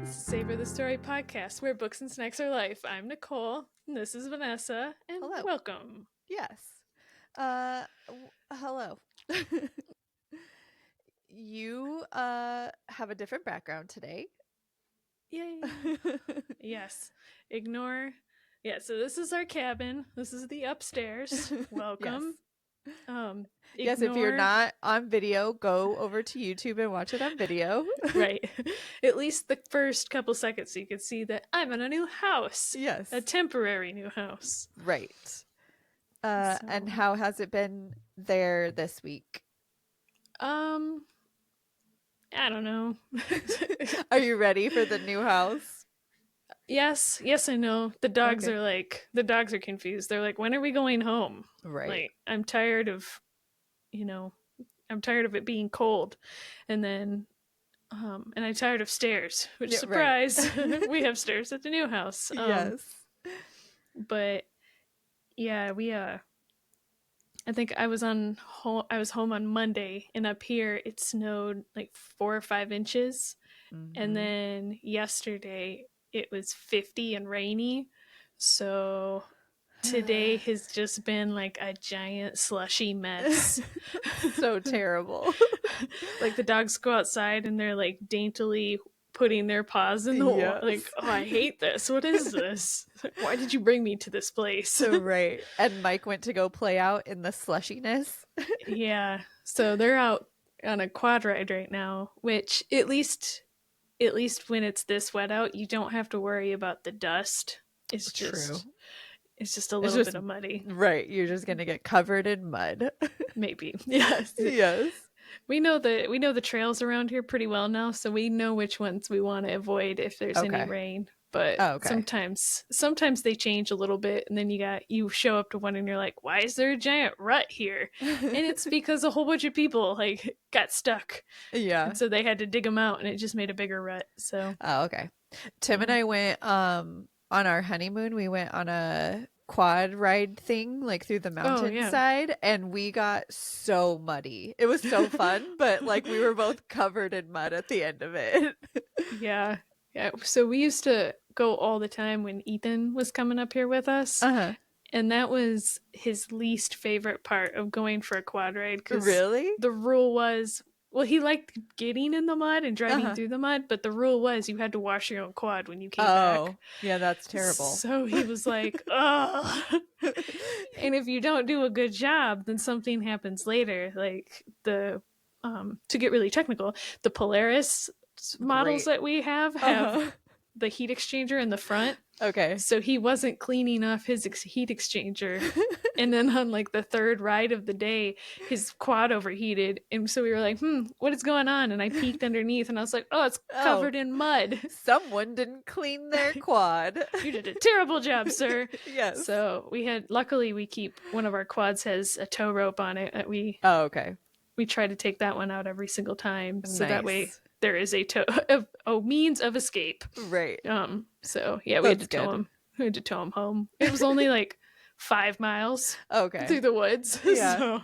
Savor the Story podcast, where books and snacks are life. I'm Nicole, and this is Vanessa, and Hello. welcome. Yes. Hello. You have a different background today. Yay. Yes. Ignore. Yeah, so this is our cabin. This is the upstairs. Welcome. Yes, if you're not on video, go over to YouTube and watch it on video. Right. At least the first couple seconds so you can see that I'm in a new house. Yes. A temporary new house. Right. And how has it been there this week? I don't know. Are you ready for the new house? Yes, I know. The dogs are confused. They're like, when are we going home? Right. Like, I'm tired of it being cold. And then and I'm tired of stairs, which surprise, right. We have stairs at the new house. Yes. But yeah, we I think I was home on Monday, and up here it snowed like 4 or 5 inches. Mm-hmm. And then yesterday it was 50 and rainy. So today has just been like a giant slushy mess. So terrible. Like the dogs go outside and they're like daintily putting their paws in the wall. Like, oh, I hate this. What is this? Why did you bring me to this place? So right. And Mike went to go play out in the slushiness. Yeah. So they're out on a quad ride right now, which at least when it's this wet out, you don't have to worry about the dust. It's just a little bit of muddy. Right. You're just going to get covered in mud. Maybe. Yes. Yes. We know the trails around here pretty well now, so we know which ones we want to avoid if there's any rain. But sometimes they change a little bit, and then you show up to one and you're like, why is there a giant rut here? And it's because a whole bunch of people like got stuck. Yeah. And so they had to dig them out, and it just made a bigger rut. So. Oh, okay. Tim and I went on our honeymoon. We went on a quad ride thing like through the mountainside, and we got so muddy. It was so fun, but like we were both covered in mud at the end of it. Yeah. So we used to go all the time when Ethan was coming up here with us. Uh-huh. And that was his least favorite part of going for a quad ride. Really? The rule was, well, he liked getting in the mud and driving through the mud, but the rule was you had to wash your own quad when you came back. Oh, yeah, that's terrible. So he was like, oh. And if you don't do a good job, then something happens later. Like to get really technical, the Polaris models that we have the heat exchanger in the front. Okay. So he wasn't cleaning off his heat exchanger. And then on like the third ride of the day, his quad overheated. And so we were like, what is going on? And I peeked underneath and I was like, oh, it's covered in mud. Someone didn't clean their quad. You did a terrible job, sir. Yes. So luckily we keep, one of our quads has a tow rope on it that we try to take that one out every single time. So that way there is a means of escape. Right. So yeah, we had to tow him. We had to tow him home. It was only like 5 miles. Okay. Through the woods. Yeah.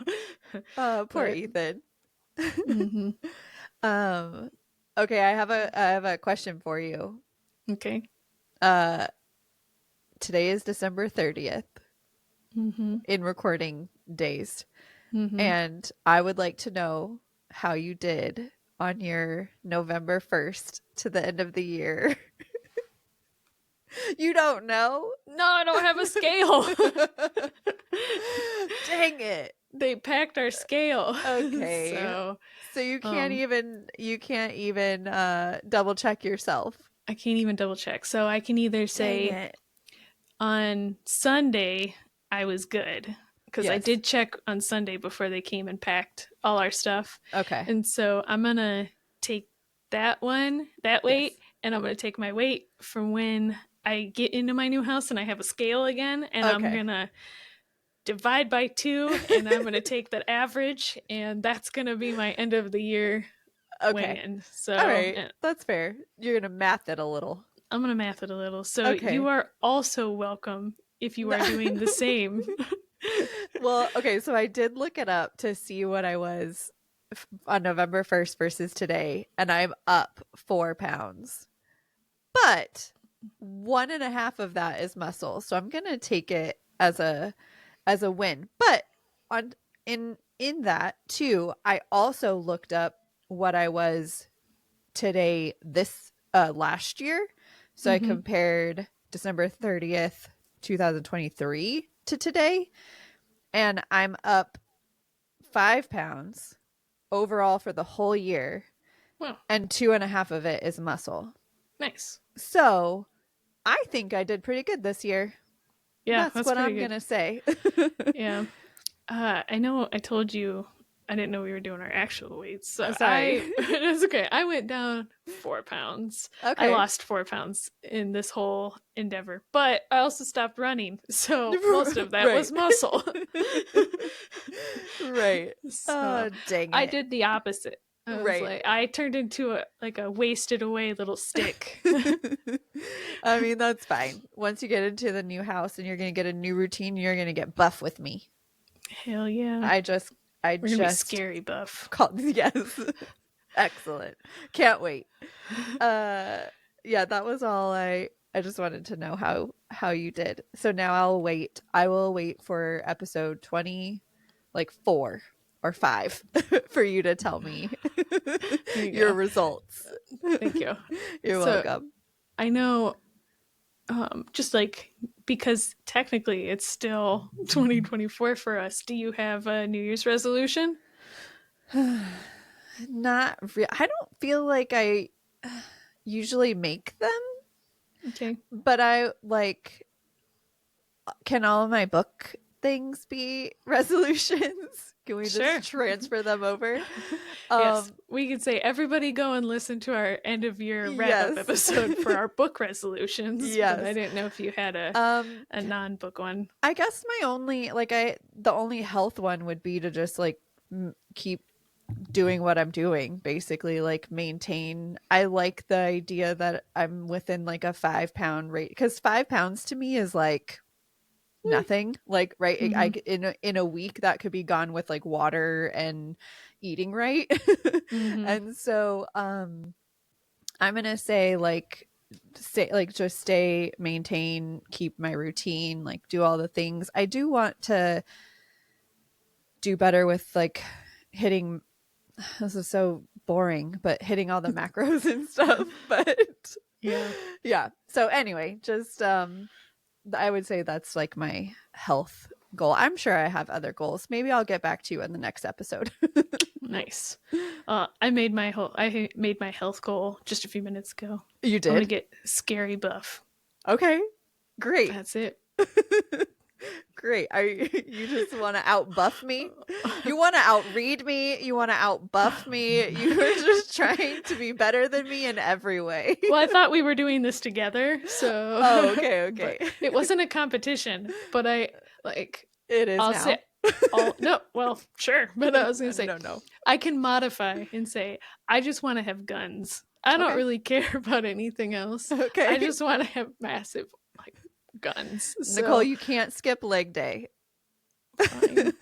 So. Poor Ethan. Mm-hmm. Okay, I have a question for you. Okay. Today is December 30th. Mm-hmm. In recording days. Mm-hmm. And I would like to know how you did on your November 1st to the end of the year. You don't know? No, I don't have a scale. Dang it. They packed our scale. Okay. So you can't even double check yourself. I can't even double check. So I can either say on Sunday I was good. Because I did check on Sunday before they came and packed all our stuff. Okay. And so I'm going to take that weight, and I'm going to take my weight from when I get into my new house and I have a scale again, and I'm going to divide by 2, and I'm going to take that average, and that's going to be my end of the year weigh-in. So, all right. That's fair. You're going to math it a little. I'm going to math it a little. So you are also welcome if you are doing the same. Well, okay, so I did look it up to see what I was on November 1st versus today, and I'm up 4 pounds. but 1.5 of that is muscle. So I'm going to take it as a win. But in that too, I also looked up what I was today this last year. So I compared December 30th, 2023 to today, and I'm up 5 pounds overall for the whole year. Wow. And 2.5 of it is muscle. Nice. So I think I did pretty good this year. Yeah, that's what I'm gonna say. Yeah. I know I told you I didn't know we were doing our actual weights. So sorry. It's okay. I went down 4 pounds. Okay. I lost 4 pounds in this whole endeavor, but I also stopped running. So most of that was muscle. Right. So dang it. I did the opposite. I was like, I turned into a wasted away little stick. I mean, that's fine. Once you get into the new house and you're going to get a new routine, you're going to get buff with me. Hell yeah. We're gonna be scary buff. Yes. Excellent. Can't wait. Yeah, that was all. I just wanted to know how you did. So now I will wait for episode 4 or 5 for you to tell me your results. Thank you. You're welcome. I know, just because technically it's still 2024 for us. Do you have a New Year's resolution? Not really. I don't feel like I usually make them. Okay. But I can all of my book things be resolutions? Can we just transfer them over? Yes, we could say everybody go and listen to our end of year wrap-up episode for our book resolutions. Yes, but I didn't know if you had a non-book one. I guess my only the only health one would be to just keep doing what I'm doing, basically, maintain. I like the idea that I'm within a 5 pound rate, because 5 pounds to me is nothing. In a week that could be gone with water and eating right. And so I'm gonna say just maintain, keep my routine, do all the things. I do want to do better with hitting, this is so boring, but hitting all the macros and stuff. But yeah. So anyway, just I would say that's my health goal. I'm sure I have other goals. Maybe I'll get back to you in the next episode. Nice. I made my health goal just a few minutes ago. You did? I'm gonna get scary buff. Okay, great. That's it. Great. You just want to out buff me? You want to out read me? You want to out buff me? You were just trying to be better than me in every way. Well, I thought we were doing this together, so. Oh, okay. It wasn't a competition, but it is I'll now. say, no, well, sure, but I was gonna say no. I can modify and say I just want to have guns. I don't really care about anything else. Okay. I just want to have massive guns. Nicole, you can't skip leg day. Fine.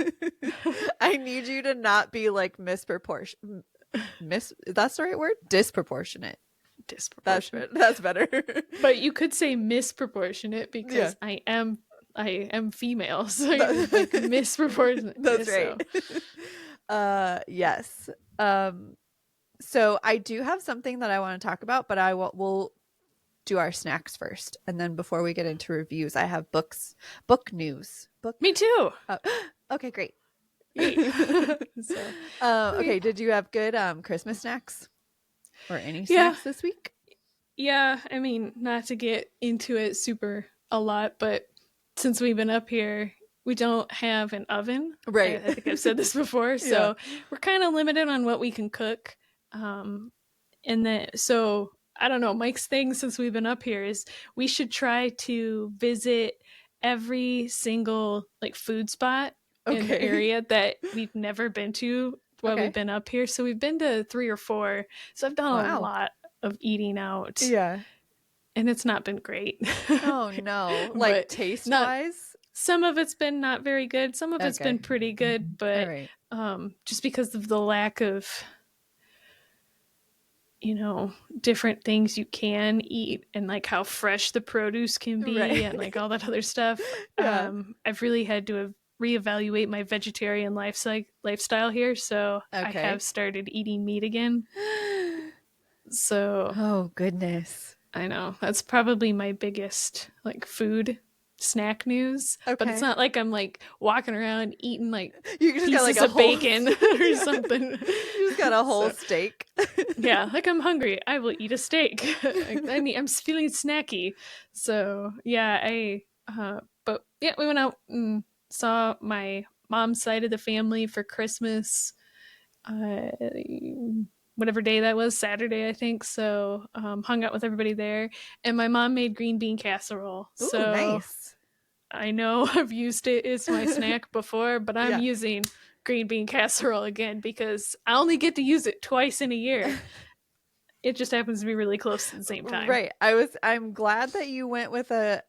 I need you to not be misproportionate. That's the right word? Disproportionate. That's better. But you could say misproportionate because I am female, so you're misproportionate. That's right. Yes. So I do have something that I want to talk about, but we'll do our snacks first, and then before we get into reviews, I have book news. Me too. Okay, great. So, okay, did you have good Christmas snacks or any snacks this week? Yeah, I mean, not to get into it a lot, but since we've been up here, we don't have an oven. Right. I think I've said this before, so we're kind of limited on what we can cook. And then so I don't know, Mike's thing since we've been up here is we should try to visit every single food spot in the area that we've never been to while we've been up here. So we've been to 3 or 4. So I've done a lot of eating out. Yeah. And it's not been great. Oh no. Taste wise? Some of it's been not very good. Some of it's been pretty good, but just because of the lack of different things you can eat and like how fresh the produce can be and like all that other stuff. I've really had to reevaluate my vegetarian lifestyle here, so I have started eating meat again. So oh goodness, I know that's probably my biggest like food snack news. But it's not like I'm like walking around eating like you just pieces got, like, of bacon or something. You just got a whole steak. Yeah, like I'm hungry, I will eat a steak. I'm feeling snacky. So yeah, but yeah, we went out and saw my mom's side of the family for Christmas. Whatever day that was, Saturday, I think. So hung out with everybody there, and my mom made green bean casserole. Ooh, so nice. I know I've used it as my snack before, but I'm using green bean casserole again because I only get to use it twice in a year. It just happens to be really close at the same time. Right. I'm glad that you went with a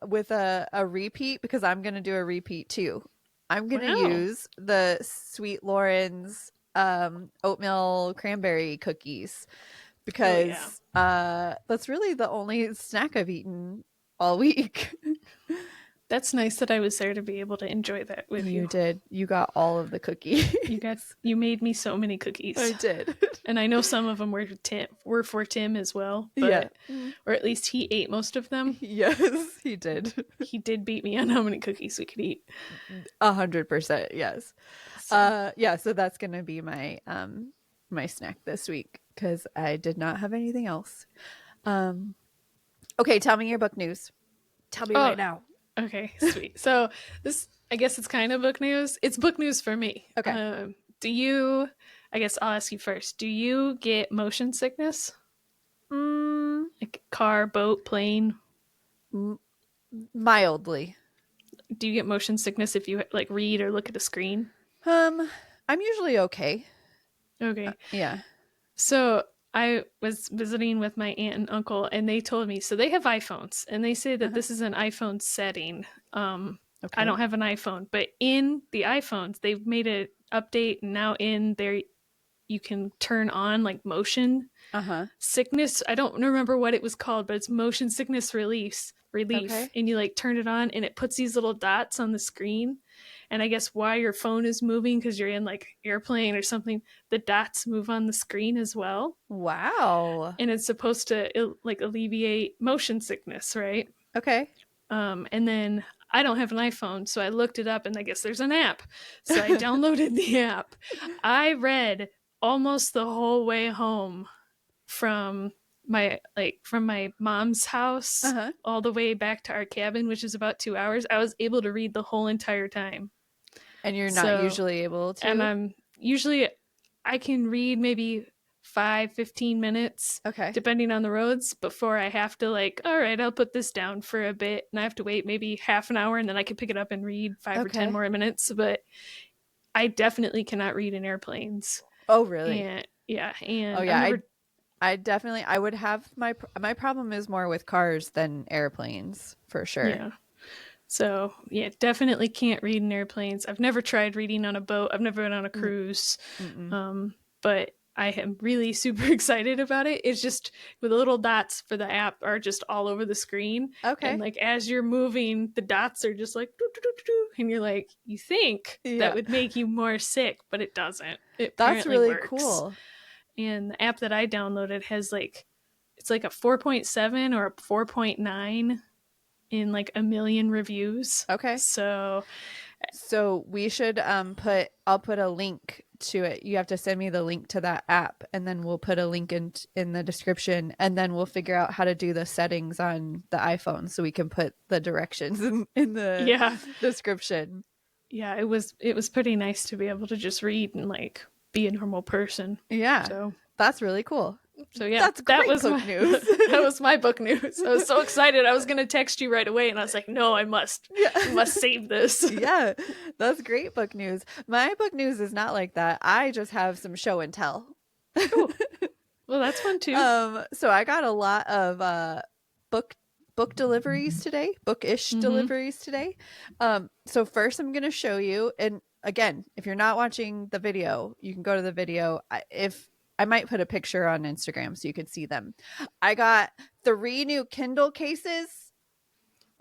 repeat, because I'm going to do a repeat too. I'm going to use the Sweet Lauren's oatmeal cranberry cookies, because that's really the only snack I've eaten all week. That's nice that I was there to be able to enjoy that with you. You did. You got all of the cookies. You made me so many cookies. I did. And I know some of them were for Tim as well. But, or at least he ate most of them. Yes, he did. He did beat me on how many cookies we could eat. 100%. Yes. So that's going to be my my snack this week, because I did not have anything else. Okay, tell me your book news. Tell me right now. Okay, sweet. So this, I guess it's kind of book news. It's book news for me. Okay. I guess I'll ask you first. Do you get motion sickness? Like car, boat, plane? Mildly. Do you get motion sickness if you like read or look at a screen? I'm usually okay. Okay. Yeah. So I was visiting with my aunt and uncle, and they told me, so they have iPhones, and they say that this is an iPhone setting. I don't have an iPhone, but in the iPhones, they've made an update, and now in there, you can turn on like motion sickness. I don't remember what it was called, but it's motion sickness relief. And you like turn it on, and it puts these little dots on the screen. And I guess while your phone is moving, because you're in like airplane or something, the dots move on the screen as well. Wow. And it's supposed to like alleviate motion sickness, right? Okay. And then I don't have an iPhone, so I looked it up, and I guess there's an app. So I downloaded the app. I read almost the whole way home from my mom's house all the way back to our cabin, which is about 2 hours. I was able to read the whole entire time. And you're not usually able to? And I can read maybe 5-15 minutes, depending on the roads, before I have to like, all right, I'll put this down for a bit, and I have to wait maybe half an hour, and then I can pick it up and read 5 or 10 more minutes. But I definitely cannot read in airplanes. Oh, really? I would have my problem is more with cars than airplanes, for sure. Yeah. So, yeah, definitely can't read in airplanes. I've never tried reading on a boat. I've never been on a cruise. But I am really super excited about it. It's just the little dots for the app are just all over the screen. Okay. And like as you're moving, the dots are just like, doo, doo, doo, doo, and you're like, you think that would make you more sick, but it doesn't. That's really cool. And the app that I downloaded has like, it's like a 4.7 or a 4.9 in like a million reviews. Okay. So we should I'll put a link to it. You have to send me the link to that app, and then we'll put a link in the description, and then we'll figure out how to do the settings on the iPhone so we can put the directions in the description. Yeah, it was pretty nice to be able to just read and like be a normal person. Yeah. So that's really cool. So yeah, that was book news. That was my book news. I was so excited. I was going to text you right away, and I was like, no, I must save this. Yeah, that's great book news. My book news is not like that. I just have some show and tell. Cool. Well, that's fun too. So I got a lot of book deliveries today, bookish deliveries today. So first I'm going to show you, and again, if you're not watching the video, you can go to the video. I might put a picture on Instagram so you could see them. I got 3 new Kindle cases.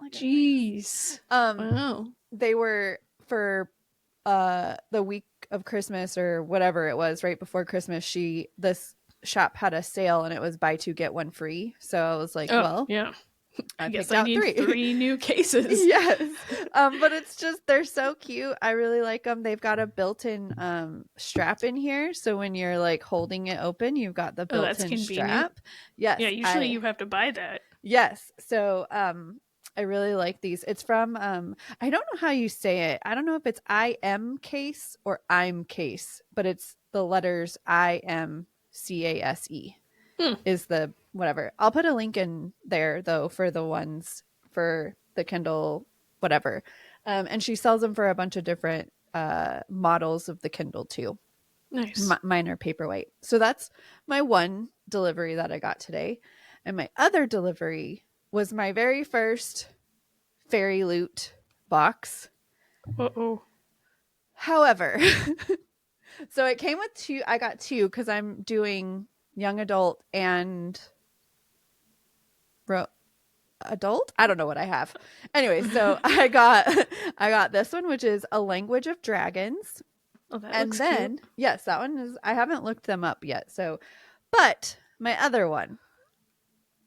Jeez. Wow. They were for the week of Christmas or whatever it was, right before Christmas. This shop had a sale and it was buy 2 get 1 free. So I was like, well, yeah. I guess I need 3 new cases. Yes. But it's just, they're so cute. I really like them. They've got a built-in strap in here. So when you're like holding it open, you've got the built-in strap. Yes. Yeah, usually you have to buy that. Yes. So I really like these. It's from I don't know how you say it. I don't know if it's IM case or I'm case, but it's the letters IMCASE is the whatever. I'll put a link in there though for the ones for the Kindle whatever. And she sells them for a bunch of different models of the Kindle too. Nice. Mine are paperweight. So that's my one delivery that I got today. And my other delivery was my very first Fairy Loot box. Uh-oh. However, so it came with 2. I got 2 because I'm doing young adult and adult. I don't know what I have. Anyway, so I got this one, which is A Language of Dragons. Oh, that looks cute. Yes, that one is. I haven't looked them up yet. So, but my other one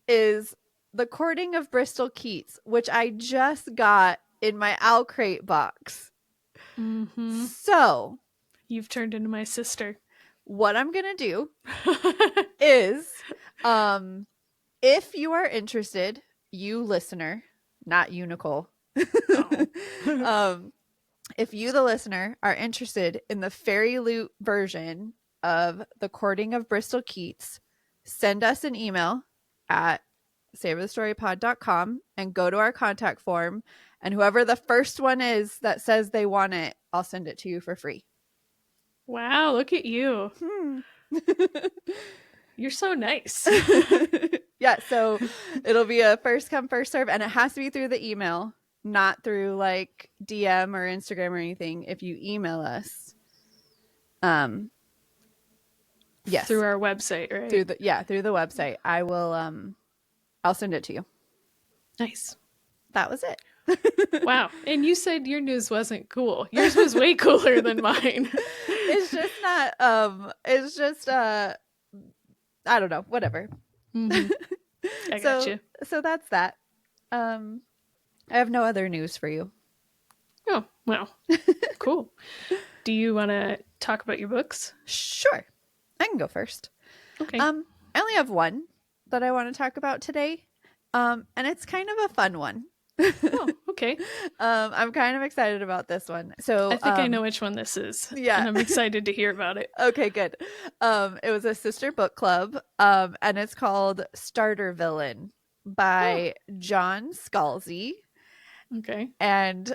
is The Courting of Bristol Keats, which I just got in my Owl Crate box. Mm-hmm. So you've turned into my sister. What I'm going to do is, if you are interested, you listener, not you, Nicole, if you, the listener, are interested in the Fairy Loot version of The Courting of Bristol Keats, send us an email at savorthestorypod.com and go to our contact form. And whoever the first one is that says they want it, I'll send it to you for free. Wow, look at you. You're so nice. Yeah, so it'll be a first come, first serve, and it has to be through the email, not through like DM or Instagram or anything. If you email us, yes, through our website, right? Through the website, I will. I'll send it to you. Nice. That was it. Wow. And you said your news wasn't cool. Yours was way cooler than mine. It's just not. It's just. I don't know. Whatever. Mm-hmm. I got you. So that's that. I have no other news for you. Oh, wow. Cool. Do you want to talk about your books? Sure. I can go first. Okay. I only have one that I want to talk about today. And it's kind of a fun one. Oh, okay. I'm kind of excited about this one. So I think I know which one this is. Yeah. And I'm excited to hear about it. Okay, good. It was a sister book club. And it's called Starter Villain by John Scalzi. Okay. And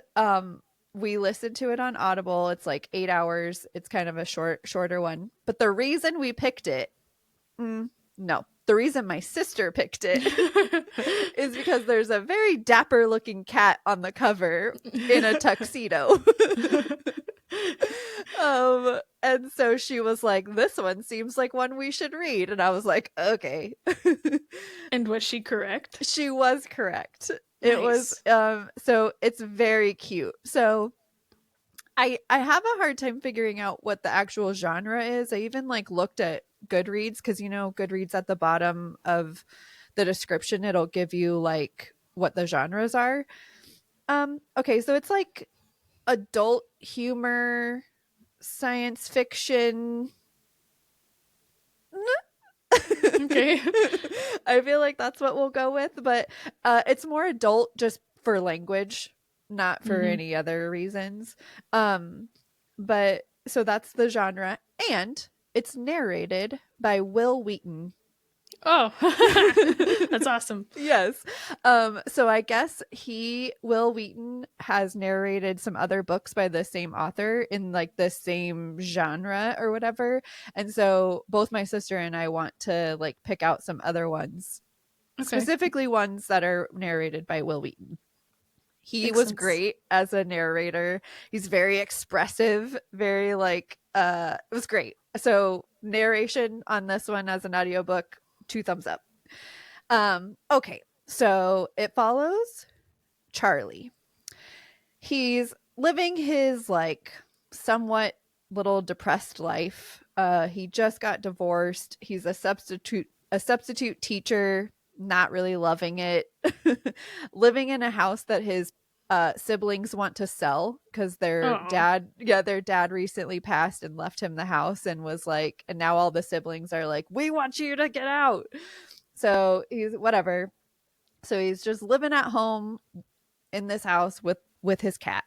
we listened to it on Audible. It's like 8 hours. It's kind of a shorter one. But the reason we picked it, the reason my sister picked it is because there's a very dapper looking cat on the cover in a tuxedo. And so she was like, this one seems like one we should read. And I was like, okay. And was she correct? She was correct. Nice. It was, so it's very cute. So I have a hard time figuring out what the actual genre is. I even like looked at Goodreads, because Goodreads at the bottom of the description, it'll give you like what the genres are. Okay, so it's like adult humor, science fiction. Okay. I feel like that's what we'll go with, but it's more adult just for language, not for any other reasons. But so that's the genre, and it's narrated by Will Wheaton. Oh, that's awesome. Yes. So I guess Will Wheaton has narrated some other books by the same author in like the same genre or whatever. And so both my sister and I want to like pick out some other ones, specifically ones that are narrated by Will Wheaton. He was great as a narrator. He's very expressive, very like, it was great. So narration on this one as an audiobook, 2 thumbs up. Okay, so it follows Charlie. He's living his like somewhat little depressed life. He just got divorced. He's a substitute teacher, not really loving it. Living in a house that his siblings want to sell because their dad recently passed and left him the house and was like, and now all the siblings are like, we want you to get out. So he's whatever. So he's just living at home in this house with his cat.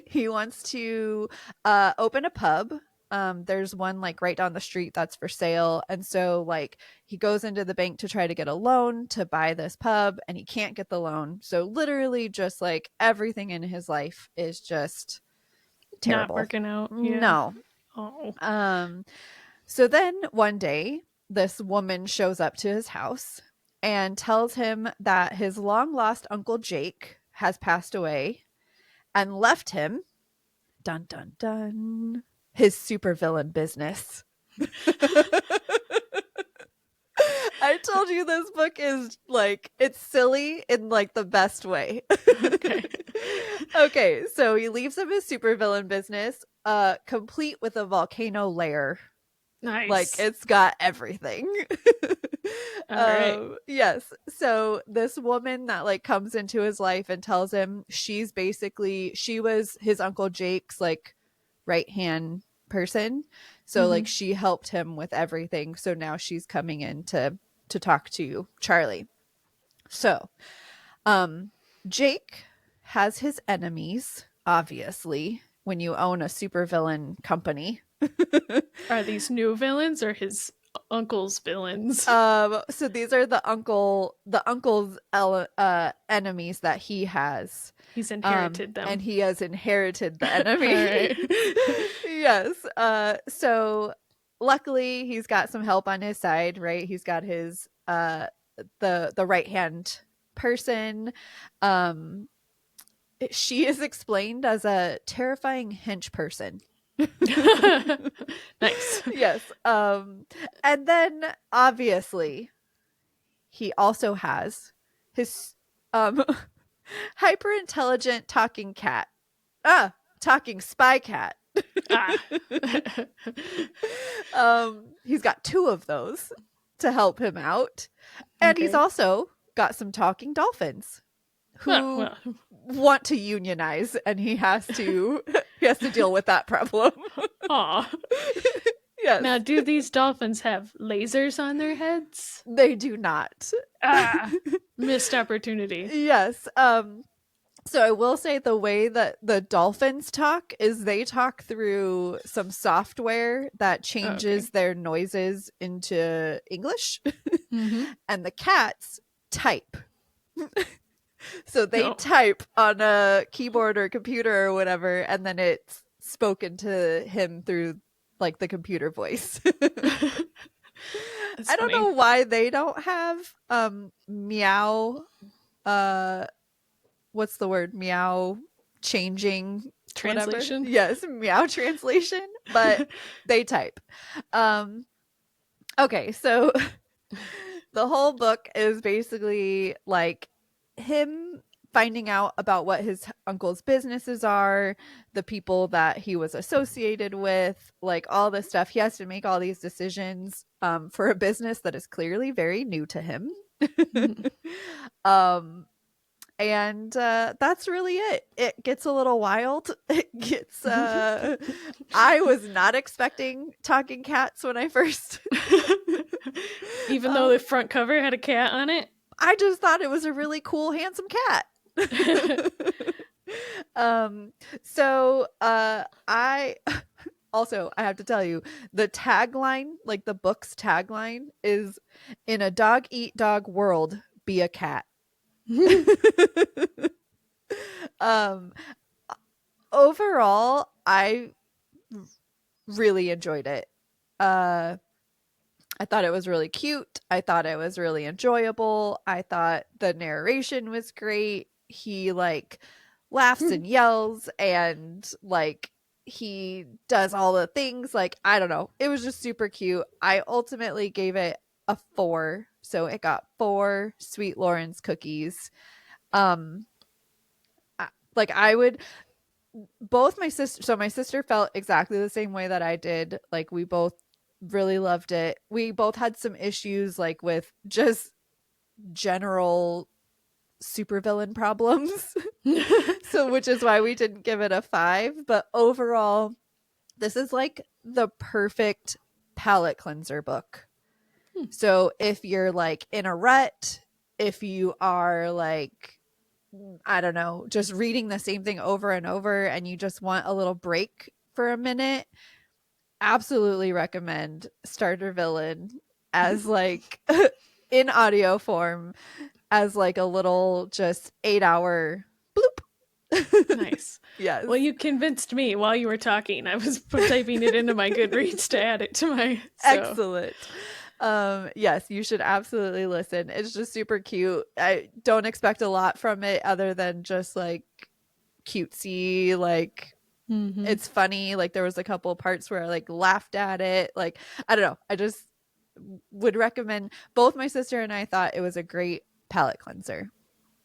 He wants to open a pub. There's one like right down the street that's for sale, and so like he goes into the bank to try to get a loan to buy this pub, and he can't get the loan. So literally just like everything in his life is just terrible. Not working out. Yeah. No. Oh. So then one day this woman shows up to his house and tells him that his long lost Uncle Jake has passed away and left him, dun dun dun, his supervillain business. I told you this book is like, it's silly in like the best way. Okay, so he leaves him his supervillain business, complete with a volcano lair. Nice. Like it's got everything. All right. Yes. So this woman that like comes into his life and tells him she was his Uncle Jake's like right hand person. So like she helped him with everything. So now she's coming in to talk to Charlie. So Jake has his enemies, obviously, when you own a supervillain company. Are these new villains or his uncle's villains? So these are the uncle's enemies that he has. He's inherited them, and he has inherited the enemy. Yes. So luckily he's got some help on his side, right? He's got his the right hand person. She is explained as a terrifying hench person. Nice. Yes. And then obviously he also has his hyper intelligent talking cat. Talking spy cat. He's got 2 of those to help him out. And he's also got some talking dolphins who want to unionize, and he has to deal with that problem. Aw. Yes. Now, do these dolphins have lasers on their heads? They do not. Missed opportunity. Yes. So I will say the way that the dolphins talk is they talk through some software that changes their noises into English. And the cats type. So they type on a keyboard or computer or whatever, and then it's spoken to him through like the computer voice. I don't know why they don't have meow what's the word? Meow changing translation. Whatever. Yes, meow translation, but they type. Okay, so the whole book is basically like him finding out about what his uncle's businesses are, the people that he was associated with, like all this stuff. He has to make all these decisions for a business that is clearly very new to him. And that's really it. It gets a little wild. It gets I was not expecting talking cats when I first even though the front cover had a cat on it. I just thought it was a really cool, handsome cat. So I have to tell you, the tagline, like the book's tagline, is "In a dog eat dog world, be a cat." Overall, I really enjoyed it. I thought it was really cute. I thought it was really enjoyable. I thought the narration was great. He like laughs and yells and like he does all the things. Like, I don't know. It was just super cute. I ultimately gave it a 4. So it got 4 Sweet Lawrence cookies. Like, I would both my sister, so my sister felt exactly the same way that I did. Like, we both really loved it. We both had some issues like with just general supervillain problems. So, which is why we didn't give it a 5, but overall this is like the perfect palate cleanser book. So if you're like in a rut, if you are like, I don't know, just reading the same thing over and over and you just want a little break for a minute, absolutely recommend Starter Villain as like in audio form, as like a little just 8-hour bloop. Nice. Yes. Well, you convinced me while you were talking. I was typing it into my Goodreads to add it to my... Excellent. Yes, you should absolutely listen. It's just super cute. I don't expect a lot from it other than just like cutesy, like it's funny. Like, there was a couple of parts where I like laughed at it. Like, I don't know. I just would recommend. Both my sister and I thought it was a great palate cleanser.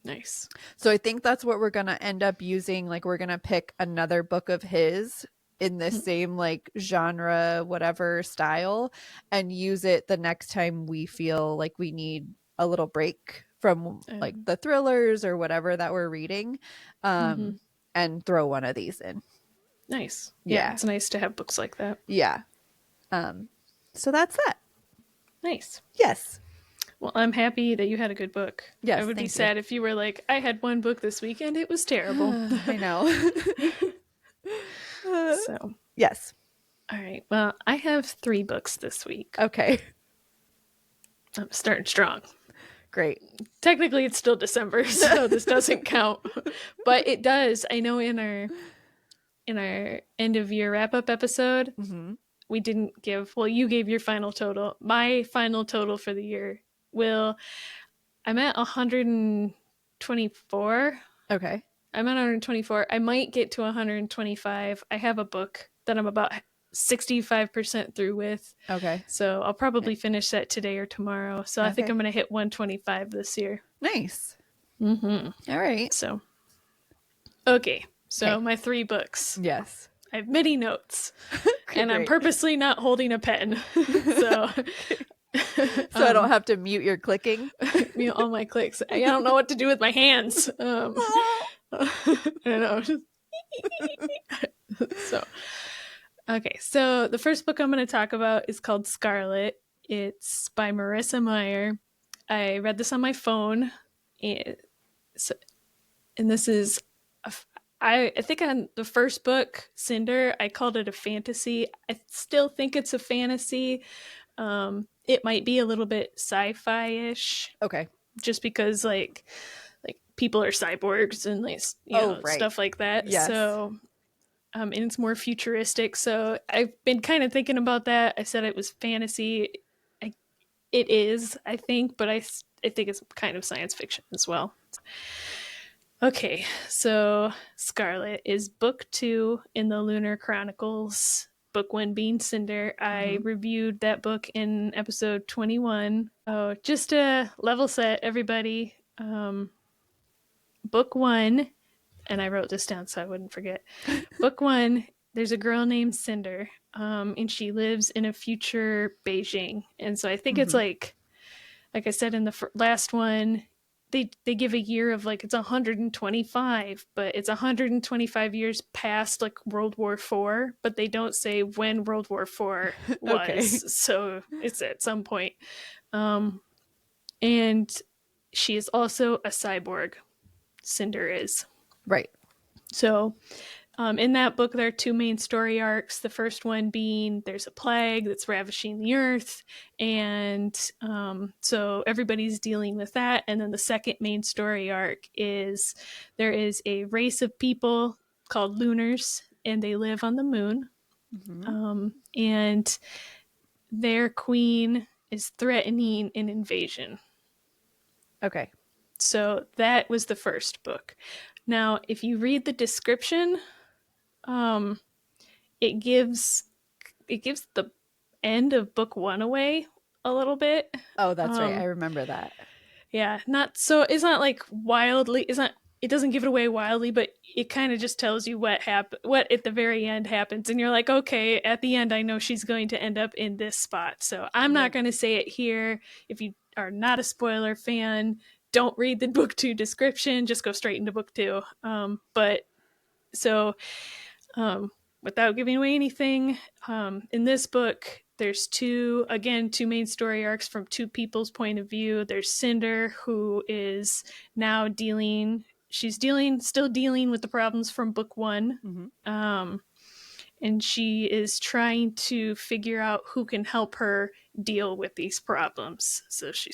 Nice. So I think that's what we're gonna end up using. Like, we're gonna pick another book of his in this same like genre, whatever style, and use it the next time we feel like we need a little break from like the thrillers or whatever that we're reading, and throw one of these in. Nice. Yeah, it's nice to have books like that. Yeah. So that's that. Nice. Yes. Well, I'm happy that you had a good book. Yes, I would be sad if you were like, I had one book this weekend, it was terrible. I know. So, yes. All right. Well, I have 3 books this week. Okay. I'm starting strong. Great. Technically, it's still December, so this doesn't count. But it does. I know in our end of year wrap up episode, we didn't give. Well, you gave your final total. My final total for the year I'm at 124. Okay. I'm at 124. I might get to 125. I have a book that I'm about 65% through with. Okay. So I'll probably finish that today or tomorrow. So I think I'm going to hit 125 this year. Nice. All right. So, okay. So my 3 books. Yes. I have many notes. And I'm purposely not holding a pen. So... So I don't have to mute your clicking. Mute all my clicks. I don't know what to do with my hands. I don't know. So, okay. So the first book I'm going to talk about is called Scarlet. It's by Marissa Meyer. I read this on my phone. And this is, I think on the first book, Cinder, I called it a fantasy. I still think it's a fantasy. It might be a little bit sci-fi-ish. Okay. Just because like people are cyborgs and like stuff like that. Yes. So and it's more futuristic. So I've been kind of thinking about that. I said it was fantasy. It is, I think, but I think it's kind of science fiction as well. Okay, so Scarlet is book 2 in the Lunar Chronicles. Book 1 being Cinder. I reviewed that book in episode 21. Oh, just to level set everybody, book 1, and I wrote this down so I wouldn't forget. Book 1, there's a girl named Cinder, and she lives in a future Beijing. And so I think it's like I said in the last one, they give a year of like it's 125, but it's 125 years past like World War IV, but they don't say when World War IV was. Okay. So it's at some point. And she is also a cyborg. Cinder is. Right. So in that book, there are 2 main story arcs. The first one being there's a plague that's ravishing the earth. And so everybody's dealing with that. And then the second main story arc is there is a race of people called Lunars, and they live on the moon. And their queen is threatening an invasion. Okay. So that was the first book. Now, if you read the description, it gives the end of book 1 away a little bit. Oh, that's right. I remember that. Yeah, it's not like wildly, it doesn't give it away wildly, but it kind of just tells you what at the very end happens, and you're like, okay, at the end I know she's going to end up in this spot. So I'm not going to say it here. If you are not a spoiler fan, don't read the book 2 description, just go straight into book 2. Without giving away anything, in this book there's two main story arcs from two people's point of view. There's Cinder, who is now still dealing with the problems from book 1. Mm-hmm. And she is trying to figure out who can help her deal with these problems. So she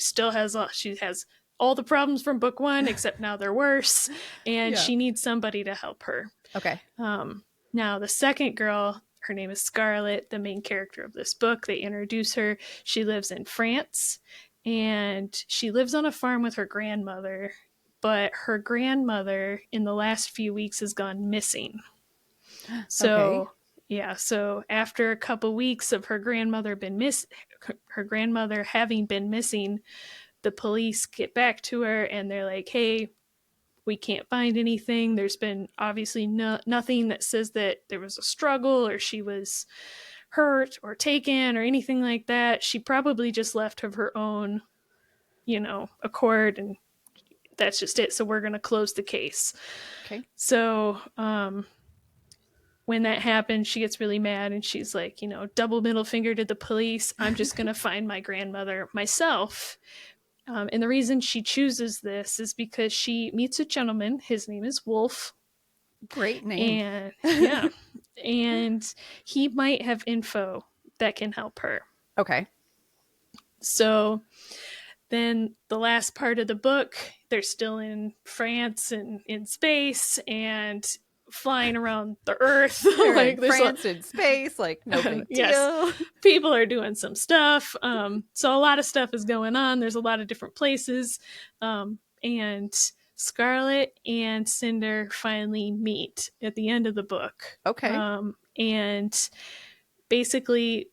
has all the problems from book 1, except now they're worse, and she needs somebody to help her. Okay. Now the second girl, her name is Scarlet, the main character of this book. They introduce her. She lives in France, and she lives on a farm with her grandmother, but her grandmother in the last few weeks has gone missing. So, so after a couple weeks of her grandmother having been missing, the police get back to her and they're like, hey, we can't find anything. There's been obviously nothing that says that there was a struggle or she was hurt or taken or anything like that. She probably just left of her own, accord, and that's just it. So we're going to close the case. Okay. So when that happens, she gets really mad and she's like, double middle finger to the police. I'm just going to find my grandmother myself. And the reason she chooses this is because she meets a gentleman. His name is Wolf. Great name. And and he might have info that can help her. Okay. So then the last part of the book, they're still in France and in space and flying around the earth. Like France in space, like no big deal. Yes. People are doing some stuff. So a lot of stuff is going on. There's a lot of different places. And Scarlet and Cinder finally meet at the end of the book. Okay. And basically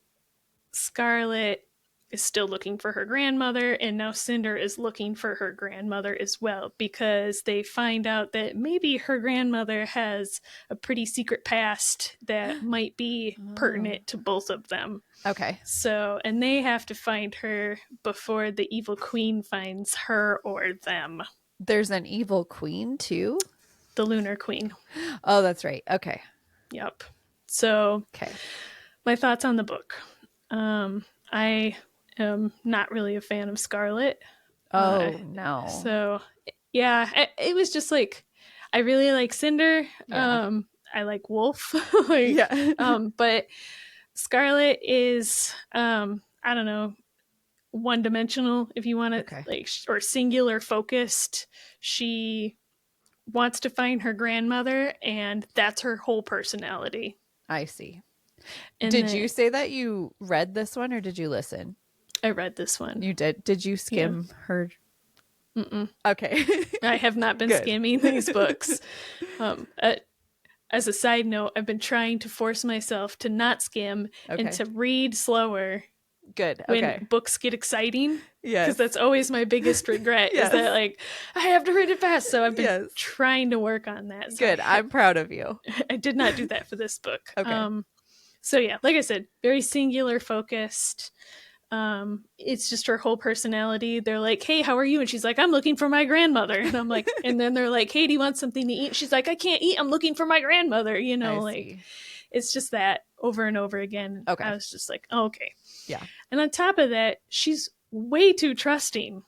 Scarlet is still looking for her grandmother, and now Cinder is looking for her grandmother as well, because they find out that maybe her grandmother has a pretty secret past that might be pertinent to both of them. Okay. So, and they have to find her before the evil queen finds her or them. There's an evil queen too? The Lunar Queen. Oh, that's right. Okay. Yep. So, my thoughts on the book. I am not really a fan of Scarlet. Oh, no. So, yeah, it was just like, I really like Cinder. Yeah. I like Wolf. But Scarlet is, I don't know, one-dimensional, if you want to, or singular focused. She wants to find her grandmother, and that's her whole personality. I see. And did you say that you read this one, or did you listen? I read this one. You did? Did you skim her? Mm-mm. Okay. I have not been skimming these books. As a side note, I've been trying to force myself to not skim and to read slower. Good. When books get exciting. Yes. Because that's always my biggest regret is that, like, I have to read it fast. So I've been trying to work on that. So good. I'm proud of you. I did not do that for this book. Okay. So yeah, like I said, very singular focused. It's just her whole personality. They're like, hey, how are you? And she's like, I'm looking for my grandmother. And I'm like, and then they're like, hey, do you want something to eat? She's like, I can't eat. I'm looking for my grandmother. It's just that over and over again. Okay. I was just like, oh, okay. Yeah. And on top of that, she's way too trusting.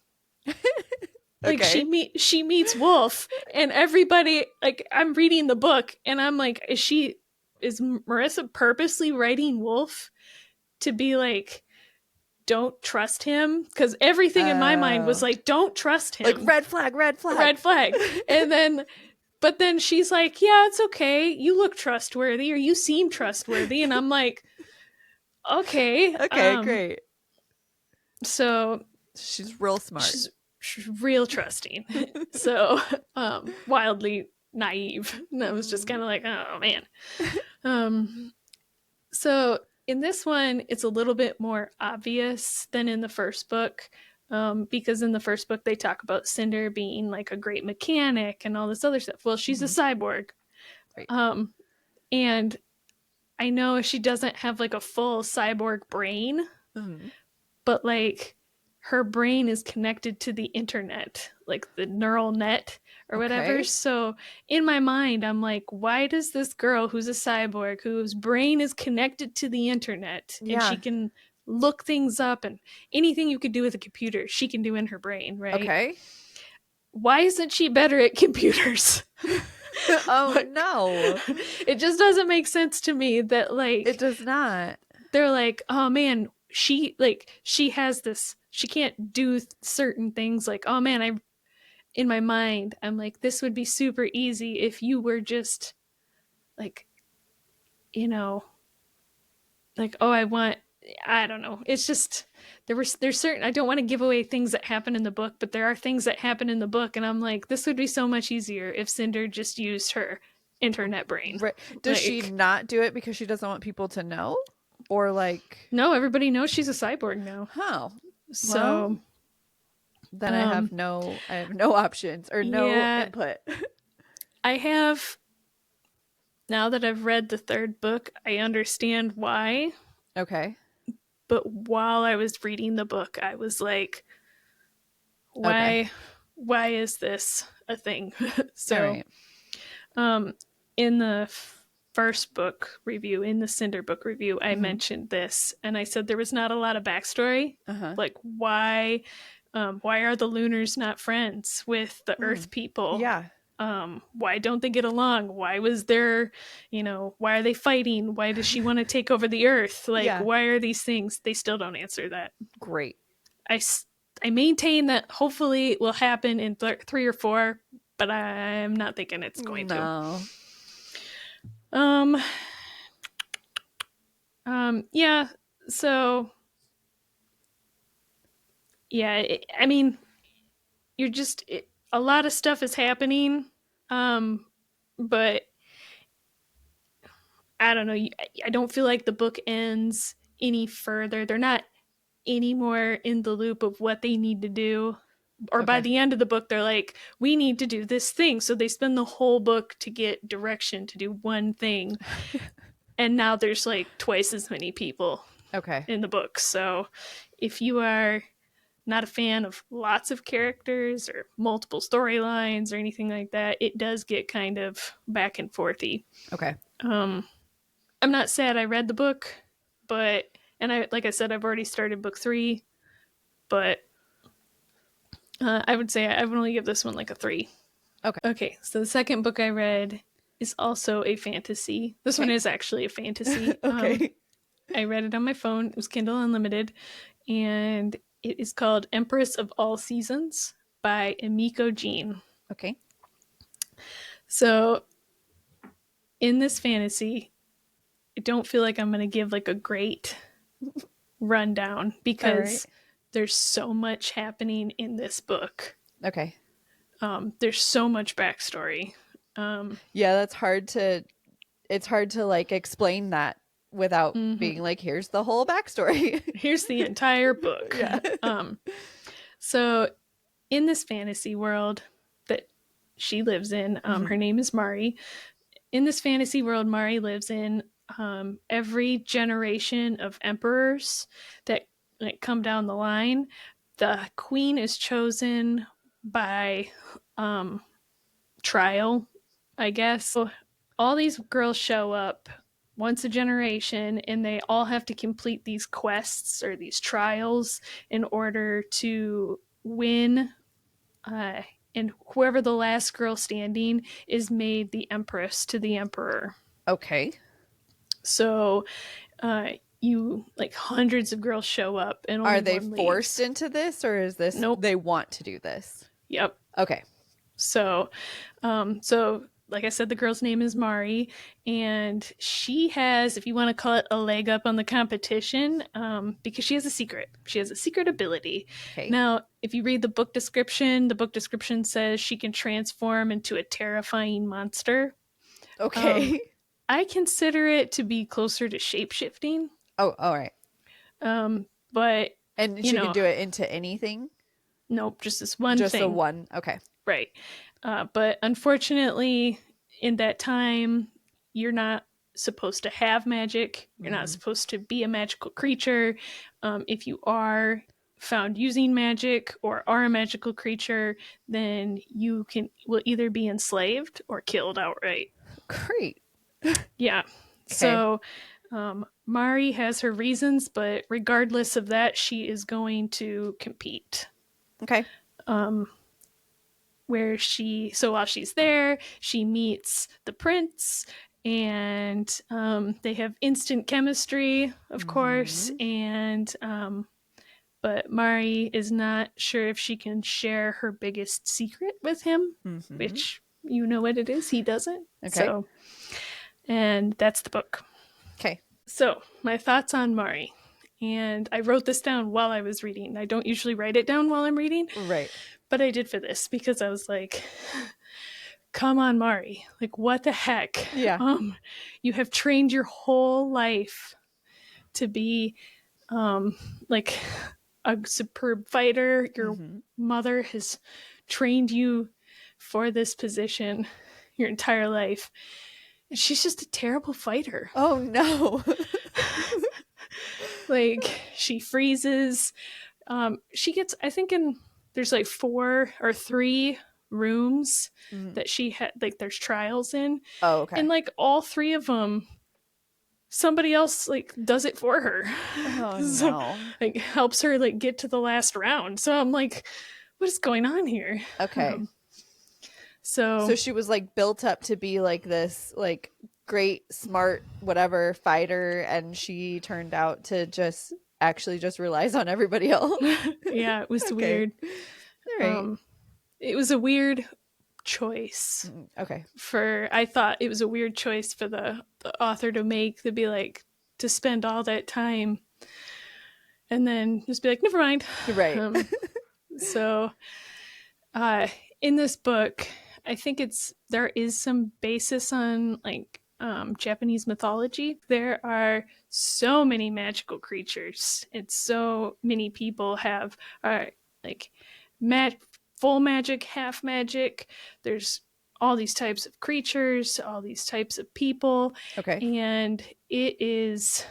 Like she meets Wolf, and everybody, like, I'm reading the book and I'm like, is Marissa purposely writing Wolf to be like, don't trust him? Because everything in my mind was like, don't trust him. Like, red flag. But then she's like, yeah, it's okay. You look trustworthy, or you seem trustworthy. And I'm like, okay. Okay, great. So she's real smart. She's real trusting. So wildly naive. And I was just kind of like, oh, man. So in this one, it's a little bit more obvious than in the first book. Because in the first book, they talk about Cinder being like a great mechanic and all this other stuff. Well, she's a cyborg. Right. And I know she doesn't have like a full cyborg brain, but like her brain is connected to the internet, like the neural net or whatever. So in my mind, I'm like, why does this girl who's a cyborg, whose brain is connected to the internet, and she can look things up, and anything you could do with a computer, she can do in her brain, right? Okay. Why isn't she better at computers? Oh, no. It just doesn't make sense to me that, like... It does not. They're like, oh, man, she has this... She can't do certain things. Like, oh, man, in my mind, I'm like, this would be super easy if you were just, like, you know... Like, oh, I don't know. It's just... There's certain... I don't want to give away things that happen in the book, but there are things that happen in the book, and I'm like, this would be so much easier if Cinder just used her internet brain. Right. Does she not do it because she doesn't want people to know? Or like... No, everybody knows she's a cyborg now. Oh. So... Well, then I have no options or no input. I have... Now that I've read the third book, I understand why. Okay. But while I was reading the book, I was like, why is this a thing? So, in the first book review, in the Cinder book review, I mentioned this, and I said there was not a lot of backstory. Like, why are the Lunars not friends with the Earth people? Yeah. Why don't they get along? Why was there, why are they fighting? Why does she want to take over the Earth? Like, why are these things? They still don't answer that. Great. I maintain that hopefully it will happen in 3 or 4, but I'm not thinking it's going to. Yeah. So, yeah. I mean, you're just... a lot of stuff is happening, but I don't know. I don't feel like the book ends any further. They're not any more in the loop of what they need to do. Or by the end of the book, they're like, we need to do this thing. So they spend the whole book to get direction to do one thing. And now there's like twice as many people in the book. So if you are not a fan of lots of characters or multiple storylines or anything like that, it does get kind of back and forthy. Okay. I'm not sad I read the book, like I said, I've already started book 3, but I would say I would only give this one like a 3. Okay, so the second book I read is also a fantasy. This one is actually a fantasy. I read it on my phone. It was Kindle Unlimited, and it is called Empress of All Seasons by Emiko Jean. Okay. So, in this fantasy, I don't feel like I'm going to give like a great rundown because there's so much happening in this book. Okay. There's so much backstory. It's hard to like explain that without being like, here's the whole backstory. Here's the entire book. So in this fantasy world that she lives in, her name is Mari. In this fantasy world Mari lives in, every generation of emperors that like come down the line, the queen is chosen by trial, I guess. So all these girls show up once a generation, and they all have to complete these quests or these trials in order to win. And whoever the last girl standing is made the empress to the emperor. Okay. So, you like hundreds of girls show up, and are they forced into this, or is this they want to do this? Yep. Okay. So, like I said, the girl's name is Mari, and she has, if you want to call it, a leg up on the competition, because she has a secret. She has a secret ability. Okay. Now, if you read the book description says she can transform into a terrifying monster. Okay. I consider it to be closer to shape-shifting. Oh, all right. But and she can do it into anything? Nope, just this one thing. Just the one. Okay. Right. But unfortunately, in that time, you're not supposed to have magic. You're not supposed to be a magical creature. If you are found using magic or are a magical creature, then you will either be enslaved or killed outright. Great. Yeah. Okay. So Mari has her reasons, but regardless of that, she is going to compete. Okay. While she's there, she meets the prince, and they have instant chemistry, of course, and but Mari is not sure if she can share her biggest secret with him, which you know what it is. He doesn't. Okay. So, and that's the book. Okay. So, my thoughts on Mari. And I wrote this down while I was reading. I don't usually write it down while I'm reading. Right. But I did for this because I was like, come on, Mari. Like, what the heck? Yeah. You have trained your whole life to be like a superb fighter. Your mother has trained you for this position your entire life. And she's just a terrible fighter. Oh, no. Like, she freezes. She gets, I think there's like 4 or 3 rooms that she had, like, there's trials in. Oh, okay. And like all 3 of them, somebody else like does it for her. Oh, so, no. Like, helps her like get to the last round. So I'm like, what is going on here? Okay. So she was like built up to be like this like great, smart, whatever fighter, and she turned out to just relies on everybody else. Yeah, it was weird. All right. It was a weird choice. Okay. I thought it was a weird choice for the author to make, to be like, to spend all that time and then just be like, never mind. Right. So in this book, I think there is some basis on like Japanese mythology. There are so many magical creatures, and so many people have like full magic, half magic. There's all these types of creatures, all these types of people. Okay. And it is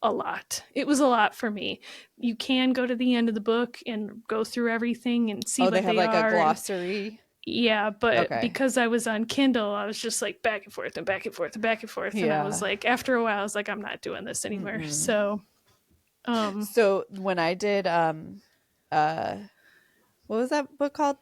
a lot. It was a lot for me. You can go to the end of the book and go through everything and see what they have like a glossary. Yeah, but because I was on Kindle, I was just like back and forth and back and forth and back and forth. Yeah. And I was like, after a while, I was like, I'm not doing this anymore. So when I did, what was that book called?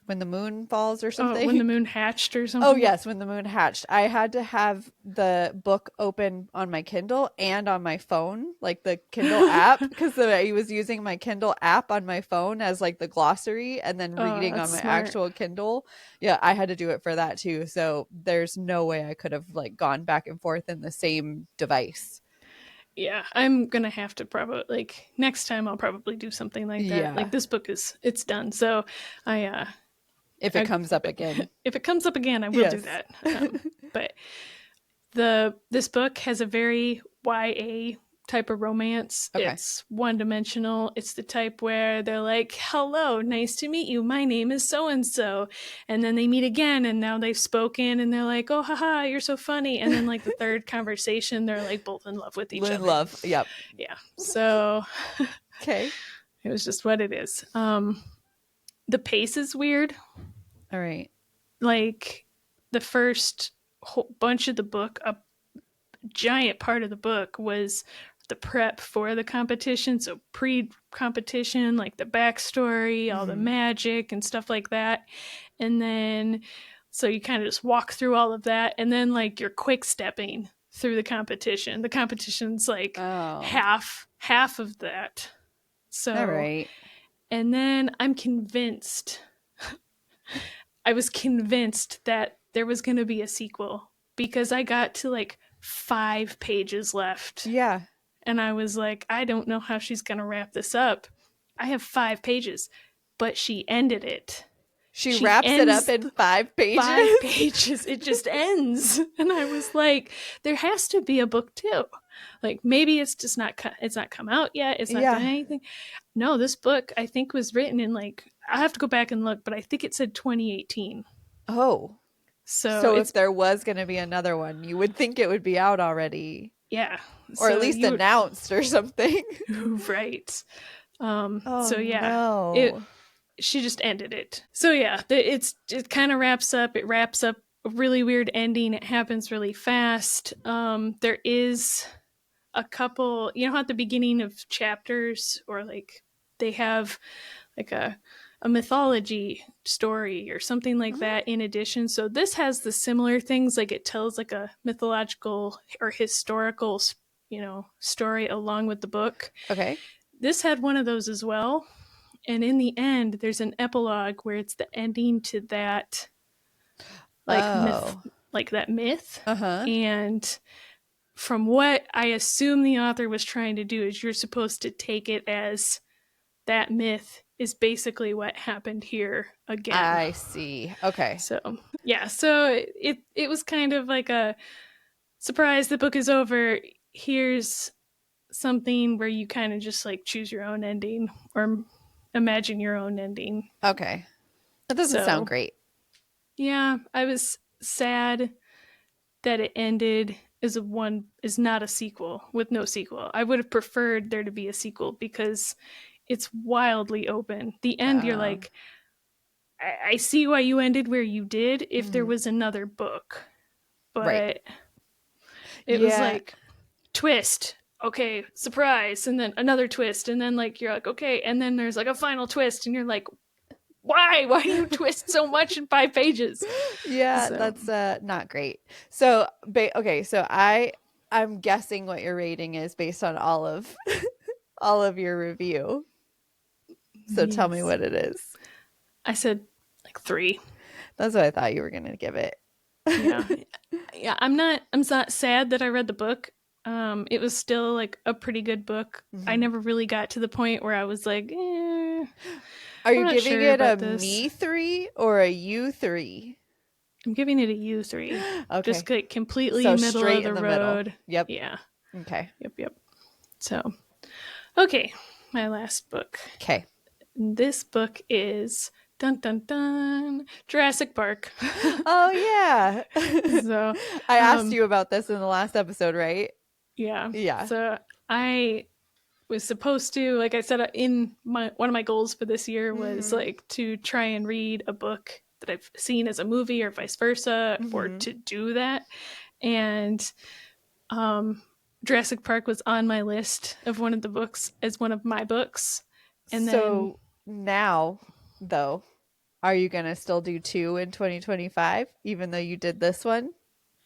When the Moon Falls or something? When the Moon Hatched or something? Oh, yes, When the Moon Hatched. I had to have the book open on my Kindle and on my phone, like the Kindle app, because I was using my Kindle app on my phone as like the glossary and then reading on my actual Kindle. Yeah, I had to do it for that too. So there's no way I could have like gone back and forth in the same device. Yeah, I'm going to have to probably, like, next time I'll probably do something like that. Yeah. Like, this book it's done. So if it comes up again. If it comes up again, I will do that. But this book has a very YA type of romance. Okay. It's one-dimensional. It's the type where they're like, hello, nice to meet you. My name is so-and-so. And then they meet again, and now they've spoken, and they're like, oh, haha, you're so funny. And then, like, the third conversation, they're, like, both in love with each other. In love, yep. Yeah. So, okay. It was just what it is. The pace is weird. All right. Like, the first whole bunch of the book, a giant part of the book was the prep for the competition. So pre-competition, like the backstory, all the magic and stuff like that. And then, so you kind of just walk through all of that. And then, like, you're quick stepping through the competition. The competition's like half of that. So, all right. And then I was convinced that there was going to be a sequel because I got to like 5 pages left. Yeah. And I was like, I don't know how she's going to wrap this up. I have 5 pages, but she ended it. She wraps it up in 5 pages. 5 pages. It just ends. And I was like, there has to be a book 2. Like, maybe it's just not come out yet. It's not done anything. No, this book, I think, was written in, like, I have to go back and look, but I think it said 2018. Oh. So if there was going to be another one, you would think it would be out already. Yeah. Or at least announced or something. Right. So yeah. No. She just ended it. So yeah, it kind of wraps up. It wraps up a really weird ending. It happens really fast. There is a couple, you know how at the beginning of chapters, or like they have like a mythology story or something like that in addition. So this has the similar things, like it tells like a mythological or historical, story along with the book. Okay. This had one of those as well. And in the end, there's an epilogue where it's the ending to that, myth. Uh-huh. And from what I assume the author was trying to do is you're supposed to take it as that myth is basically what happened here again. I see. Okay. So, yeah. So it was kind of like a surprise. The book is over. Here's something where you kind of just like choose your own ending or imagine your own ending. Okay. That doesn't sound great. Yeah, I was sad that it ended as not a sequel, with no sequel. I would have preferred there to be a sequel because it's wildly open. The end, you're like, I see why you ended where you did if there was another book. But it was like, twist. Okay, surprise, and then another twist, and then like you're like, okay, and then there's like a final twist, and you're like, why do you twist so much in 5 pages? Yeah, so. That's not great. So okay, so I'm guessing what your rating is based on all of your review. So tell me what it is. I said like 3. That's what I thought you were gonna give it. Yeah. I'm not sad that I read the book. It was still like a pretty good book. I never really got to the point where I was like, Are you giving it a me 3 or a you 3? I'm giving it a you 3. Okay. Just like completely middle of the road. Middle. Yep. Yeah. Okay. Yep. So, okay, my last book. Okay. This book is dun dun dun Jurassic Park. Oh yeah. So I asked you about this in the last episode, right? Yeah. So I was supposed to, like I said, in one of my goals for this year was like to try and read a book that I've seen as a movie or vice versa, or to do that. And Jurassic Park was on my list of one of the books as one of my books. And so now, though, are you going to still do 2 in 2025, even though you did this one?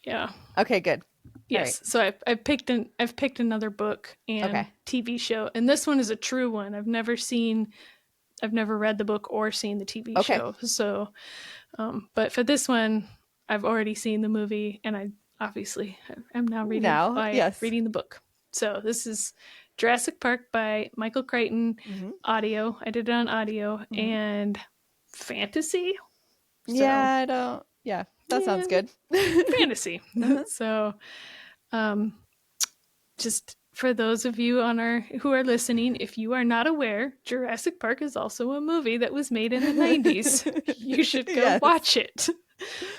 Yeah. Okay, good. Yes. Right. So I've picked another book and TV show, and this one is a true one. I've never read the book or seen the TV show. So, but for this one, I've already seen the movie, and I obviously am now reading the book. So this is Jurassic Park by Michael Crichton, audio. I did it on audio and fantasy. So, that sounds good. Fantasy. So, just for those of you who are listening, if you are not aware, Jurassic Park is also a movie that was made in the 90s. You should go watch it.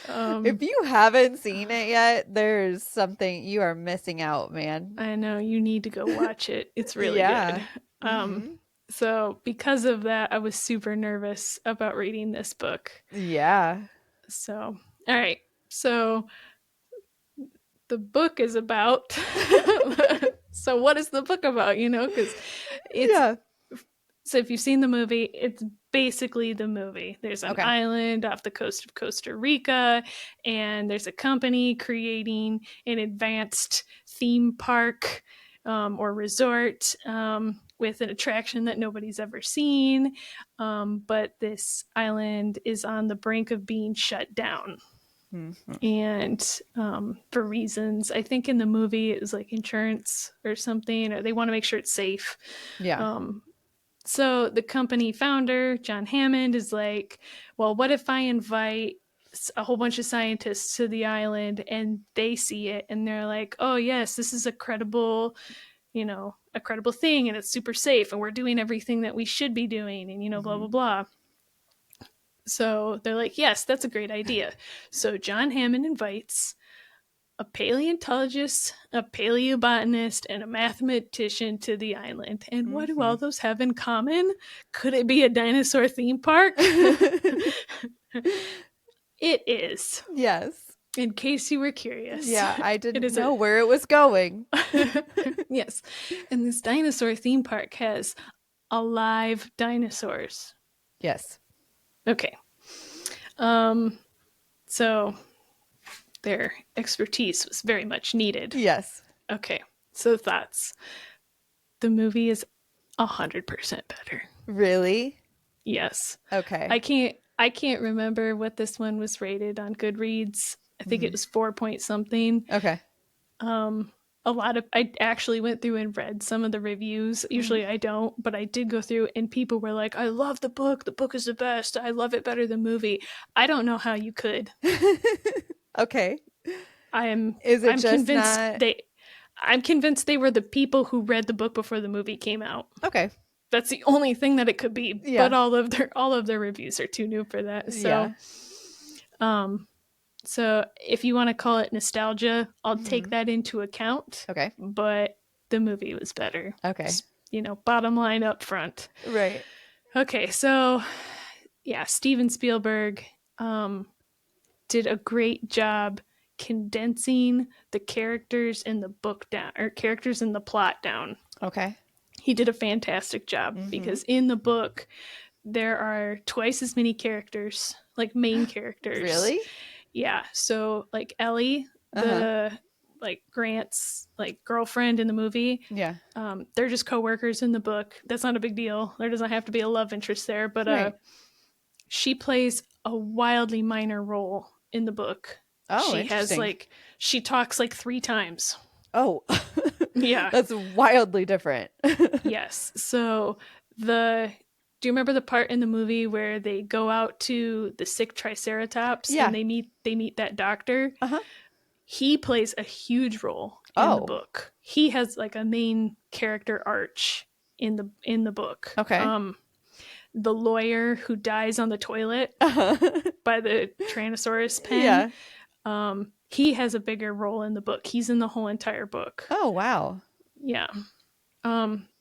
If you haven't seen it yet, there's something you are missing out, man. I know, you need to go watch it. It's really good. So because of that, I was super nervous about reading this book. Yeah. So, all right. So the book is about so what is the book about, because it's so if you've seen the movie, it's basically the movie. There's an island off the coast of Costa Rica, and there's a company creating an advanced theme park or resort with an attraction that nobody's ever seen, but this island is on the brink of being shut down. And for reasons, I think in the movie it was like insurance or something, or they want to make sure it's safe. So the company founder, John Hammond, is like, well, what if I invite a whole bunch of scientists to the island and they see it and they're like, oh, yes, this is a credible thing and it's super safe and we're doing everything that we should be doing and, blah, blah, blah. So they're like, yes, that's a great idea. So John Hammond invites a paleontologist, a paleobotanist, and a mathematician to the island. And what do all those have in common? Could it be a dinosaur theme park? It is. Yes. In case you were curious. Yeah, I didn't know where it was going. Yes. And this dinosaur theme park has alive dinosaurs. Yes. Okay. So their expertise was very much needed. Yes. Okay. So thoughts. The movie is 100% better. Really? Yes. Okay. I can't remember what this one was rated on Goodreads. I think it was 4 point something. Okay. I actually went through and read some of the reviews. Usually I don't, but I did go through and people were like, I love the book. The book is the best. I love it better than the movie. I don't know how you could. Okay. I'm convinced they were the people who read the book before the movie came out. Okay. That's the only thing that it could be. Yeah. But all of their reviews are too new for that. So so if you want to call it nostalgia, I'll take that into account. Okay. But the movie was better. Okay. Just, bottom line up front. Right. Okay, so yeah, Steven Spielberg did a great job condensing the characters in the book down, or characters in the plot down. Okay. He did a fantastic job because in the book there are twice as many characters, like main characters. Really? Yeah. So like Ellie, the like Grant's like girlfriend in the movie. Yeah. They're just co-workers in the book. That's not a big deal. There doesn't have to be a love interest there, but she plays a wildly minor role in the book. Oh, she talks like 3 times. Oh. Yeah. That's wildly different. Yes. So do you remember the part in the movie where they go out to the sick Triceratops and they meet that doctor? He plays a huge role in the book. He has like a main character arc in the book. Okay. The lawyer who dies on the toilet by the Tyrannosaurus pen. Yeah. He has a bigger role in the book. He's in the whole entire book. Oh, wow. Yeah.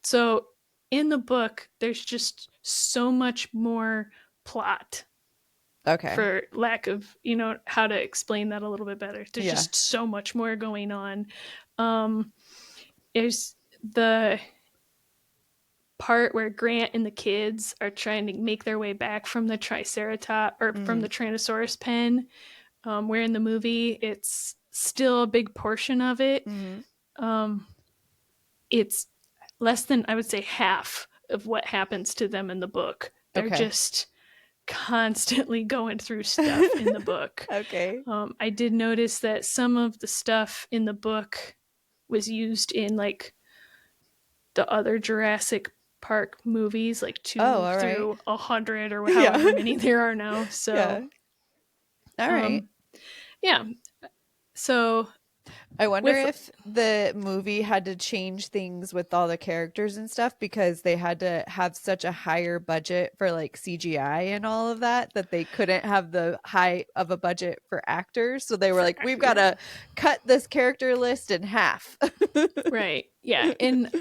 So in the book, there's just so much more plot. Okay. For lack of, how to explain that a little bit better. There's just so much more going on. There's the part where Grant and the kids are trying to make their way back from the Triceratops or from the Tyrannosaurus pen. Where in the movie, it's still a big portion of it. It's less than, I would say, half of what happens to them in the book. They're just constantly going through stuff in the book. Okay. I did notice that some of the stuff in the book was used in like the other Jurassic Park movies, like 2 through 100 or however many there are now. So, all right. Yeah. So I wonder if the movie had to change things with all the characters and stuff because they had to have such a higher budget for like CGI and all of that they couldn't have the high of a budget for actors. So they were like, we've got to cut this character list in half. Right. Yeah. And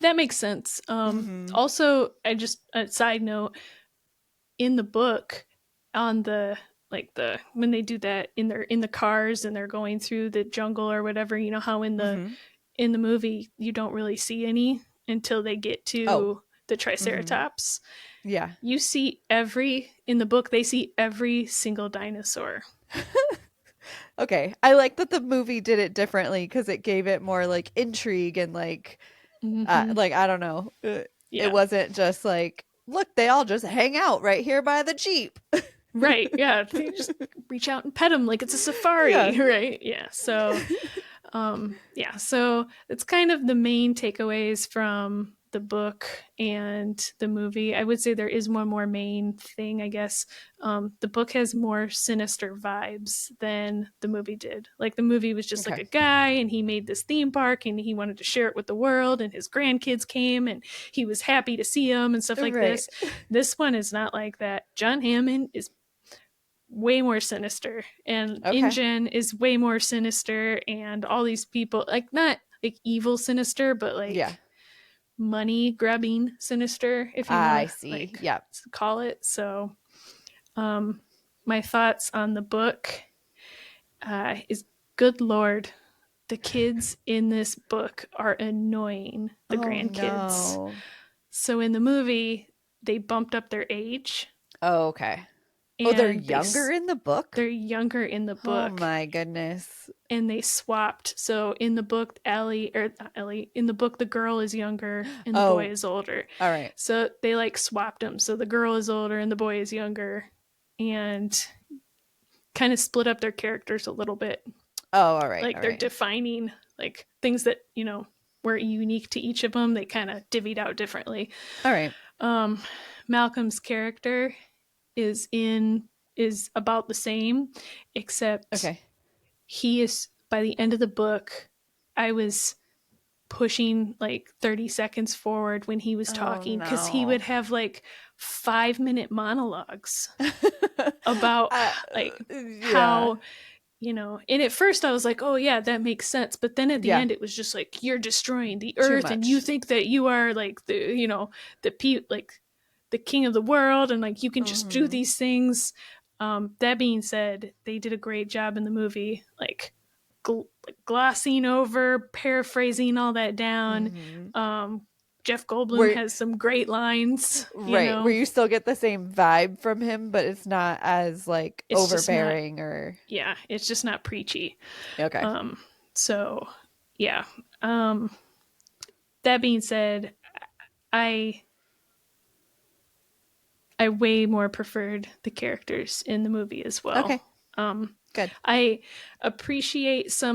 that makes sense. Also, a side note, in the book, on when they do that in the cars and they're going through the jungle or whatever, how in the movie you don't really see any until they get to the Triceratops. Yeah. You see in the book they see every single dinosaur. Okay. I like that the movie did it differently because it gave it more like intrigue and like I don't know. It wasn't just like, look, they all just hang out right here by the Jeep. Right. Yeah. You just reach out and pet them like it's a safari. Right. Yeah. So, so it's kind of the main takeaways from the book and the movie. I would say there is one more main thing, I guess. The book has more sinister vibes than the movie did. Like the movie was just like a guy and he made this theme park and he wanted to share it with the world, and his grandkids came and he was happy to see them and stuff like this. This one is not like that. John Hammond is way more sinister, and InGen is way more sinister, and all these people, like, not like evil sinister, but like money grabbing sinister, if you want to like call it. So my thoughts on the book is, good lord, the kids in this book are annoying, the grandkids. No. So in the movie they bumped up their age. And they're younger in the book? They're younger in the book. Oh my goodness. And they swapped. So in the book, in the book, the girl is younger and the boy is older. All right. So they like swapped them. So the girl is older and the boy is younger, and kind of split up their characters a little bit. Oh, all right. Like they're defining like things that, you know, were unique to each of them. They kind of divvied out differently. All right. Malcolm's character is about the same, except he is, by the end of the book, I was pushing like 30 seconds forward when he was talking, because he would have like 5-minute monologues about how, you know, and at first I was like, oh yeah, that makes sense, but then at the end it was just like, you're destroying the earth and you think that you are like the, you know, like the king of the world, and like you can just do these things. That being said, they did a great job in the movie, like glossing over, paraphrasing all that down. Jeff Goldblum has some great lines, where you still get the same vibe from him, but it's not as like overbearing, or it's just not preachy. So that being said, I way more preferred the characters in the movie as well. Good. I appreciate so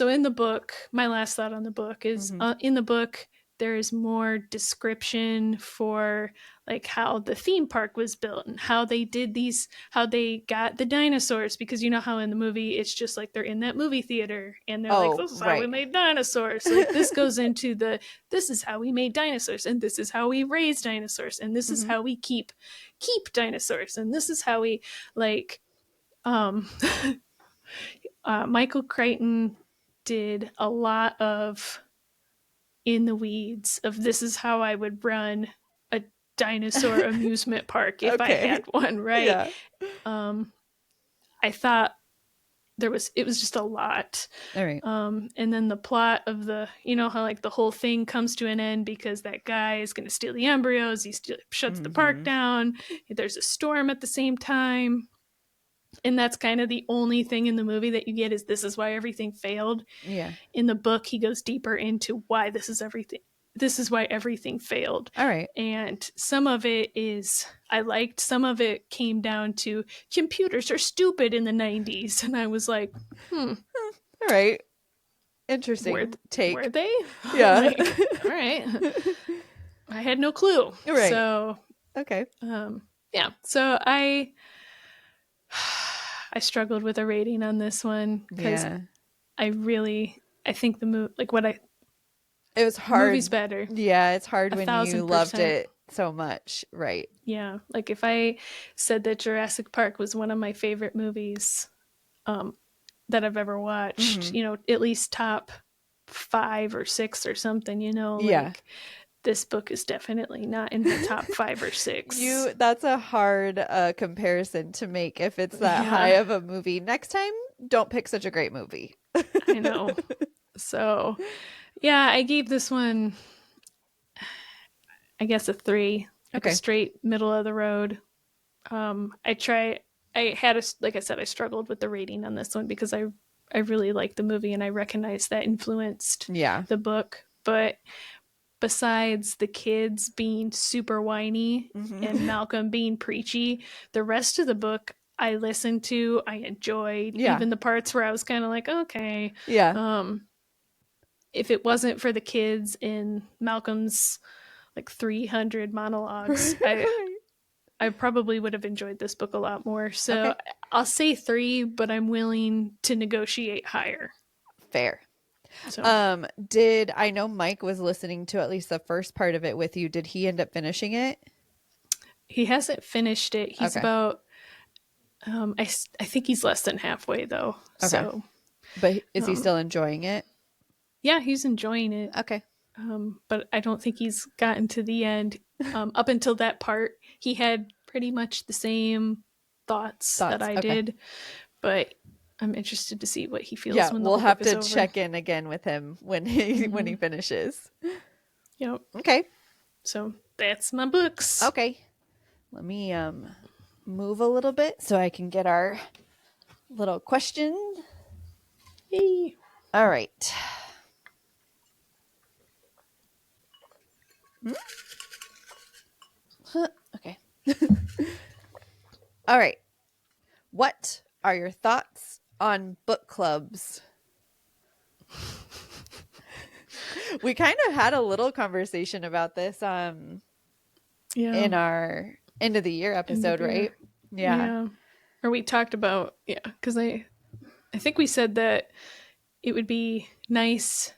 in the book, my last thought on the book is, in the book, there is more description for like how the theme park was built and how they got the dinosaurs, because you know how in the movie it's just like they're in that movie theater and they're like, this is how we made dinosaurs. Like this goes into this is how we made dinosaurs, and this is how we raise dinosaurs, and this is how we keep dinosaurs, and this is how we like Michael Crichton did a lot of in the weeds of, this is how I would run a dinosaur amusement park if I had one, right? I thought it was just a lot. All right. And then the plot of the, you know how like the whole thing comes to an end because that guy is going to steal the embryos. He shuts the park down. There's a storm at the same time. And that's kind of the only thing in the movie that you get is, this is why everything failed. Yeah. In the book, he goes deeper into why this is why everything failed. All right. And some of it is, I liked, some of it came down to computers are stupid in the 90s. And I was like, All right. Interesting take. Were they? Yeah. Like, all right. I had no clue. Right. So, okay. Yeah. So I struggled with a rating on this one because I think the movie, like it was hard. The movie's better. Yeah, it's hard when you loved it so much, right? Yeah, like if I said that Jurassic Park was one of my favorite movies that I've ever watched, you know, at least top 5 or 6 or something, you know, like this book is definitely not in the top 5 or 6. That's a hard comparison to make if it's that high of a movie. Next time, don't pick such a great movie. I know. So, yeah, I gave this one, I guess, a 3. Like a straight middle of the road. Like I said, I struggled with the rating on this one because I really liked the movie and I recognized that influenced the book. But besides the kids being super whiny and Malcolm being preachy, the rest of the book I listened to, I enjoyed. Even the parts where I was kind of like, okay. Yeah. If it wasn't for the kids in Malcolm's like 300 monologues. I probably would have enjoyed this book a lot more. So I'll say 3, but I'm willing to negotiate higher. Fair. So. Did I know Mike was listening to at least the first part of it with you? Did he end up finishing it? He hasn't finished it. He's about I think he's less than halfway though. Okay. So, but is he still enjoying it? Yeah, he's enjoying it. Okay. But I don't think he's gotten to the end. Up until that part, he had pretty much the same thoughts that I did. But I'm interested to see what he feels when the whole book is over. We'll have to check in again with him when he when he finishes. Yep. Okay. So that's my books. Okay. Let me move a little bit so I can get our little question. Yay. All right. Okay. All right. What are your thoughts on book clubs? We kind of had a little conversation about this in our end of the year episode, right? Yeah. Or we talked about, because I think we said that it would be nice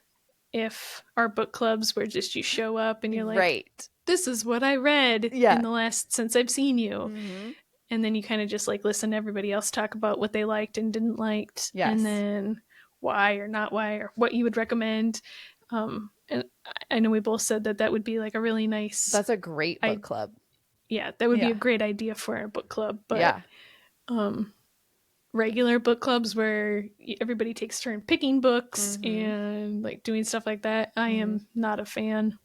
if our book clubs were just you show up and you're like, right, this is what I read in the last since I've seen you. Mm-hmm. And then you kind of just like listen to everybody else talk about what they liked and didn't liked. Yes. And then why or not why or what you would recommend. And I know we both said that would be like a really nice. That's a great book club. Yeah, that would be a great idea for our book club. But regular book clubs where everybody takes turn picking books and like doing stuff like that, I am not a fan.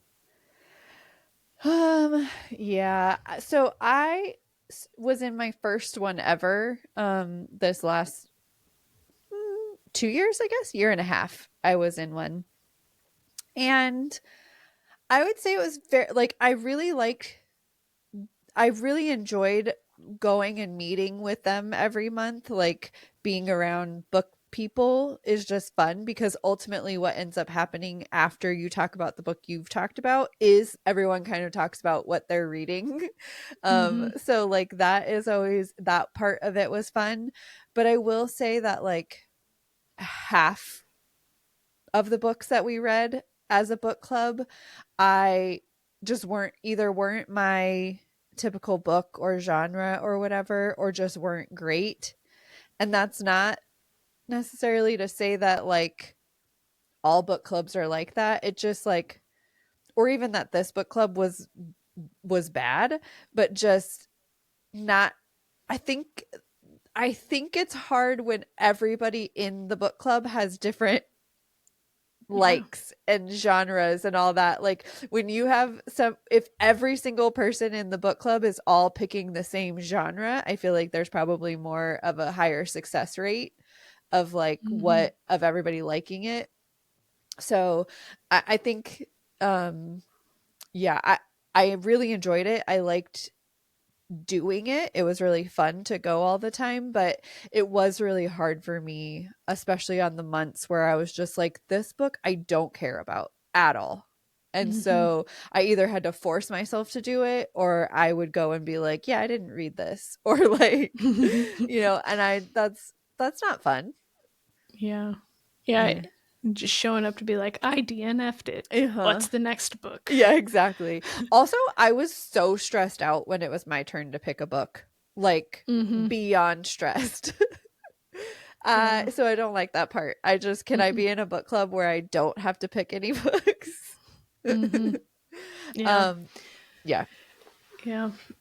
Yeah. So I was in my first one ever this last 2 years, I guess, year and a half. I was in one. And I would say it was very like I really enjoyed going and meeting with them every month. Like being around book people is just fun because ultimately what ends up happening after you talk about the book you've talked about is everyone kind of talks about what they're reading. So like that is always, that part of it was fun. But I will say that like half of the books that we read as a book club, I just weren't my typical book or genre or whatever, or just weren't great. And that's not necessarily to say that like all book clubs are like that. It just like, or even that this book club was bad, but just not. I think it's hard when everybody in the book club has different likes and genres and all that. Like when you have if every single person in the book club is all picking the same genre, I feel like there's probably more of a higher success rate of like of everybody liking it. So I think I really enjoyed it. I liked doing it. It was really fun to go all the time, but it was really hard for me, especially on the months where I was just like, this book I don't care about at all. And so I either had to force myself to do it, or I would go and be like, yeah, I didn't read this, or like and that's not fun. Yeah. Just showing up to be like, I DNF'd it. What's the next book? Yeah, exactly. Also, I was so stressed out when it was my turn to pick a book, like beyond stressed. So I don't like that part. I just, can I be in a book club where I don't have to pick any books? Yeah.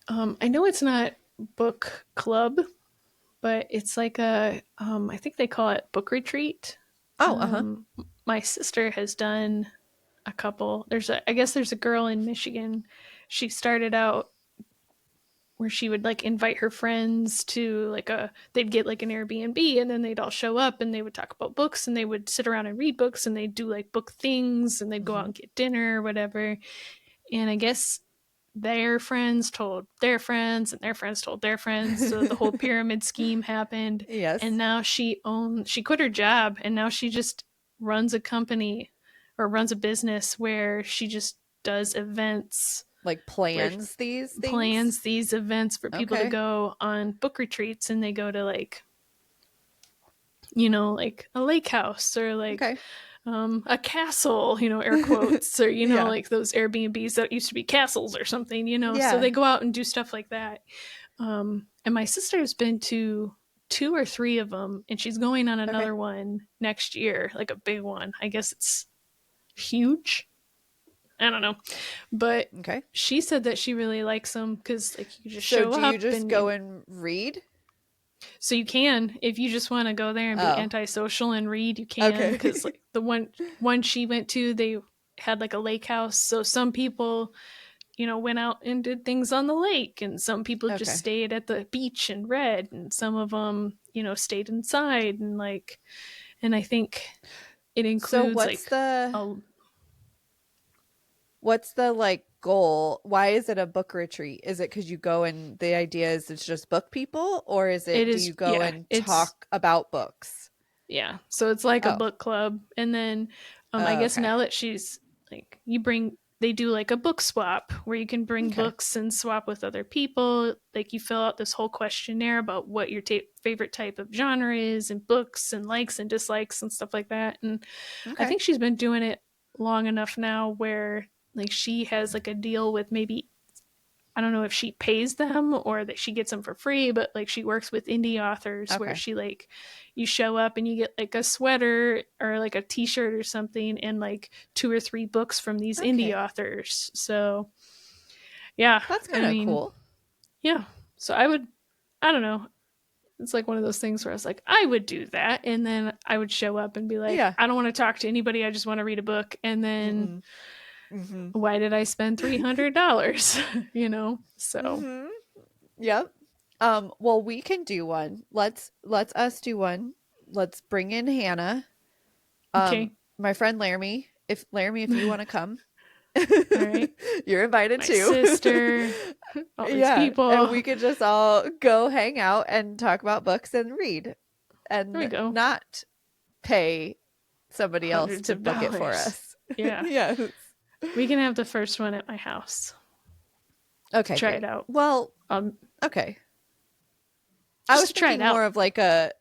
I know it's not book club, but it's like a, I think they call it book retreat. My sister has done a couple. I guess there's a girl in Michigan. She started out where she would like invite her friends to they'd get like an Airbnb and then they'd all show up and they would talk about books and they would sit around and read books and they'd do like book things and they'd go out and get dinner or whatever. And I guess their friends told their friends and their friends told their friends. So the whole pyramid scheme happened. Yes. And now she quit her job and now she just runs a company or runs a business where she just does events, like plans these things? Plans these events for people to go on book retreats, and they go to like, you know, like a lake house or like a castle, you know, air quotes, or, you know, like those Airbnbs that used to be castles or something, you know, so they go out and do stuff like that. And my sister has been to 2 or 3 of them, and she's going on another one next year, like a big one. I guess it's huge. I don't know, but she said that she really likes them because like you just show up. So do you just go and read? So you can, if you just want to go there and be antisocial and read, you can. Because like the one she went to, they had like a lake house. So some people, you know, went out and did things on the lake, and some people just stayed at the beach and read, and some of them, you know, stayed inside and like, and I think it includes what's the like goal? Why is it a book retreat? Is it because you go and the idea is it's just book people, or is it, do you go and talk about books? Yeah, so it's like a book club, and then I guess now that she's like, they do like a book swap where you can bring books and swap with other people. Like you fill out this whole questionnaire about what your favorite type of genre is and books and likes and dislikes and stuff like that. And I think she's been doing it long enough now where like she has like a deal with, maybe, I don't know if she pays them or that she gets them for free, but like she works with indie authors where she like, you show up and you get like a sweater or like a t-shirt or something and like 2 or 3 books from these indie authors. So yeah, that's kind of cool. Yeah. So I don't know. It's like one of those things where I was like, I would do that. And then I would show up and be like, I don't want to talk to anybody. I just want to read a book. And then why did I spend $300? You know? So Yep. Well, we can do one. Let's us do one. Let's bring in Hannah. My friend Laramie. If you want to come, all right, you're invited my too. Sister, all these people, and we could just all go hang out and talk about books and read, and not pay somebody else to book it for us. Yeah. Yes. We can have the first one at my house. Okay. Try it out. Well, okay. I was thinking more of like a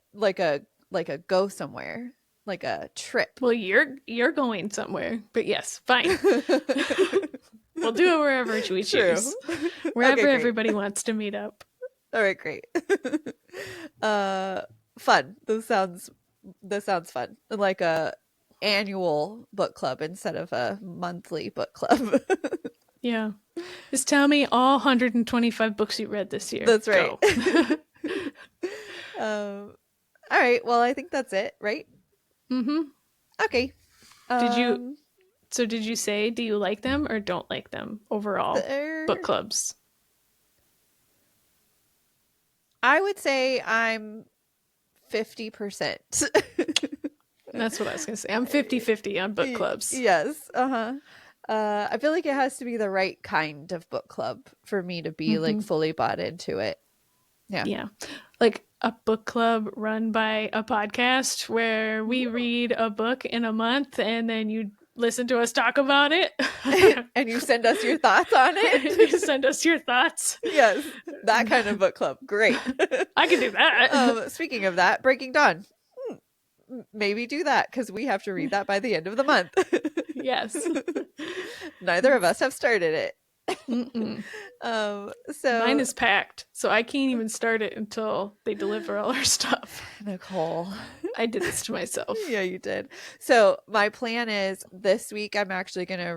go somewhere, like a trip. Well, you're going somewhere, but yes, fine. We'll do it wherever we choose. Wherever everybody wants to meet up. All right, great. Fun. This sounds fun. Like a annual book club instead of a monthly book club. Yeah. Just tell me all 125 books you read this year. That's right. All right. Well, I think that's it, right? Mm-hmm. Okay. Did you say, do you like them or don't like them overall? Book clubs. I would say I'm 50%. That's what I was going to say. I'm 50-50 on book clubs. Yes. I feel like it has to be the right kind of book club for me to be like fully bought into it. Yeah. Yeah. Like a book club run by a podcast where we read a book in a month and then you listen to us talk about it. And you send us your thoughts on it. You send us your thoughts. Yes. That kind of book club. Great. I can do that. Speaking of that, Breaking Dawn. Maybe do that because we have to read that by the end of the month. Yes. Neither of us have started it. So mine is packed, so I can't even start it until they deliver all our stuff. Nicole, I did this to myself. Yeah, you did. So my plan is this week I'm actually gonna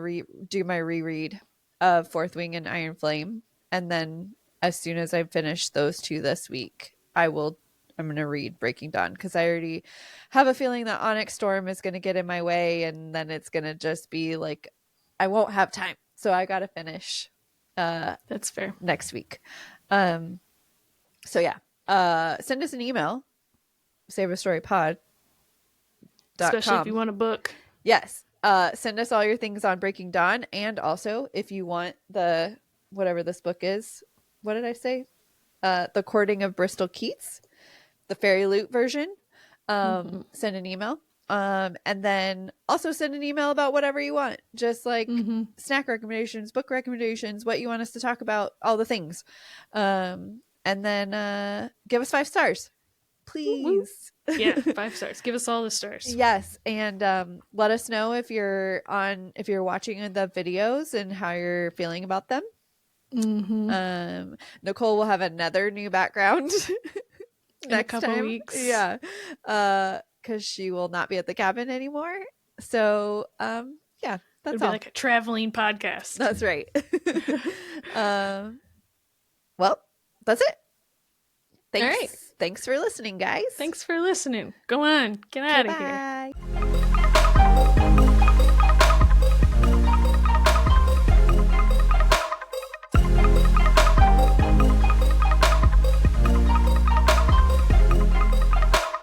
do my reread of Fourth Wing and Iron Flame, and then as soon as I finish those 2 this week, I'm going to read Breaking Dawn because I already have a feeling that Onyx Storm is going to get in my way, and then it's going to just be like, I won't have time. So I got to finish. That's fair. Next week. So yeah, send us an email, savorstorypod.com. Especially if you want a book. Yes. Send us all your things on Breaking Dawn. And also if you want whatever this book is, what did I say? The Courting of Bristol Keats. The Fairy Loot version. Send an email. And then also send an email about whatever you want, just like snack recommendations, book recommendations, what you want us to talk about, all the things. And then give us 5 stars, please. Yeah, 5 stars. Give us all the stars. Yes. And let us know if you're watching the videos and how you're feeling about them. Nicole will have another new background in a couple weeks. Yeah. Because she will not be at the cabin anymore. So yeah, that's all. Like a traveling podcast. That's right. Well, that's it. Thanks. All right. Thanks for listening, guys. Thanks for listening. Go on. Get out of here.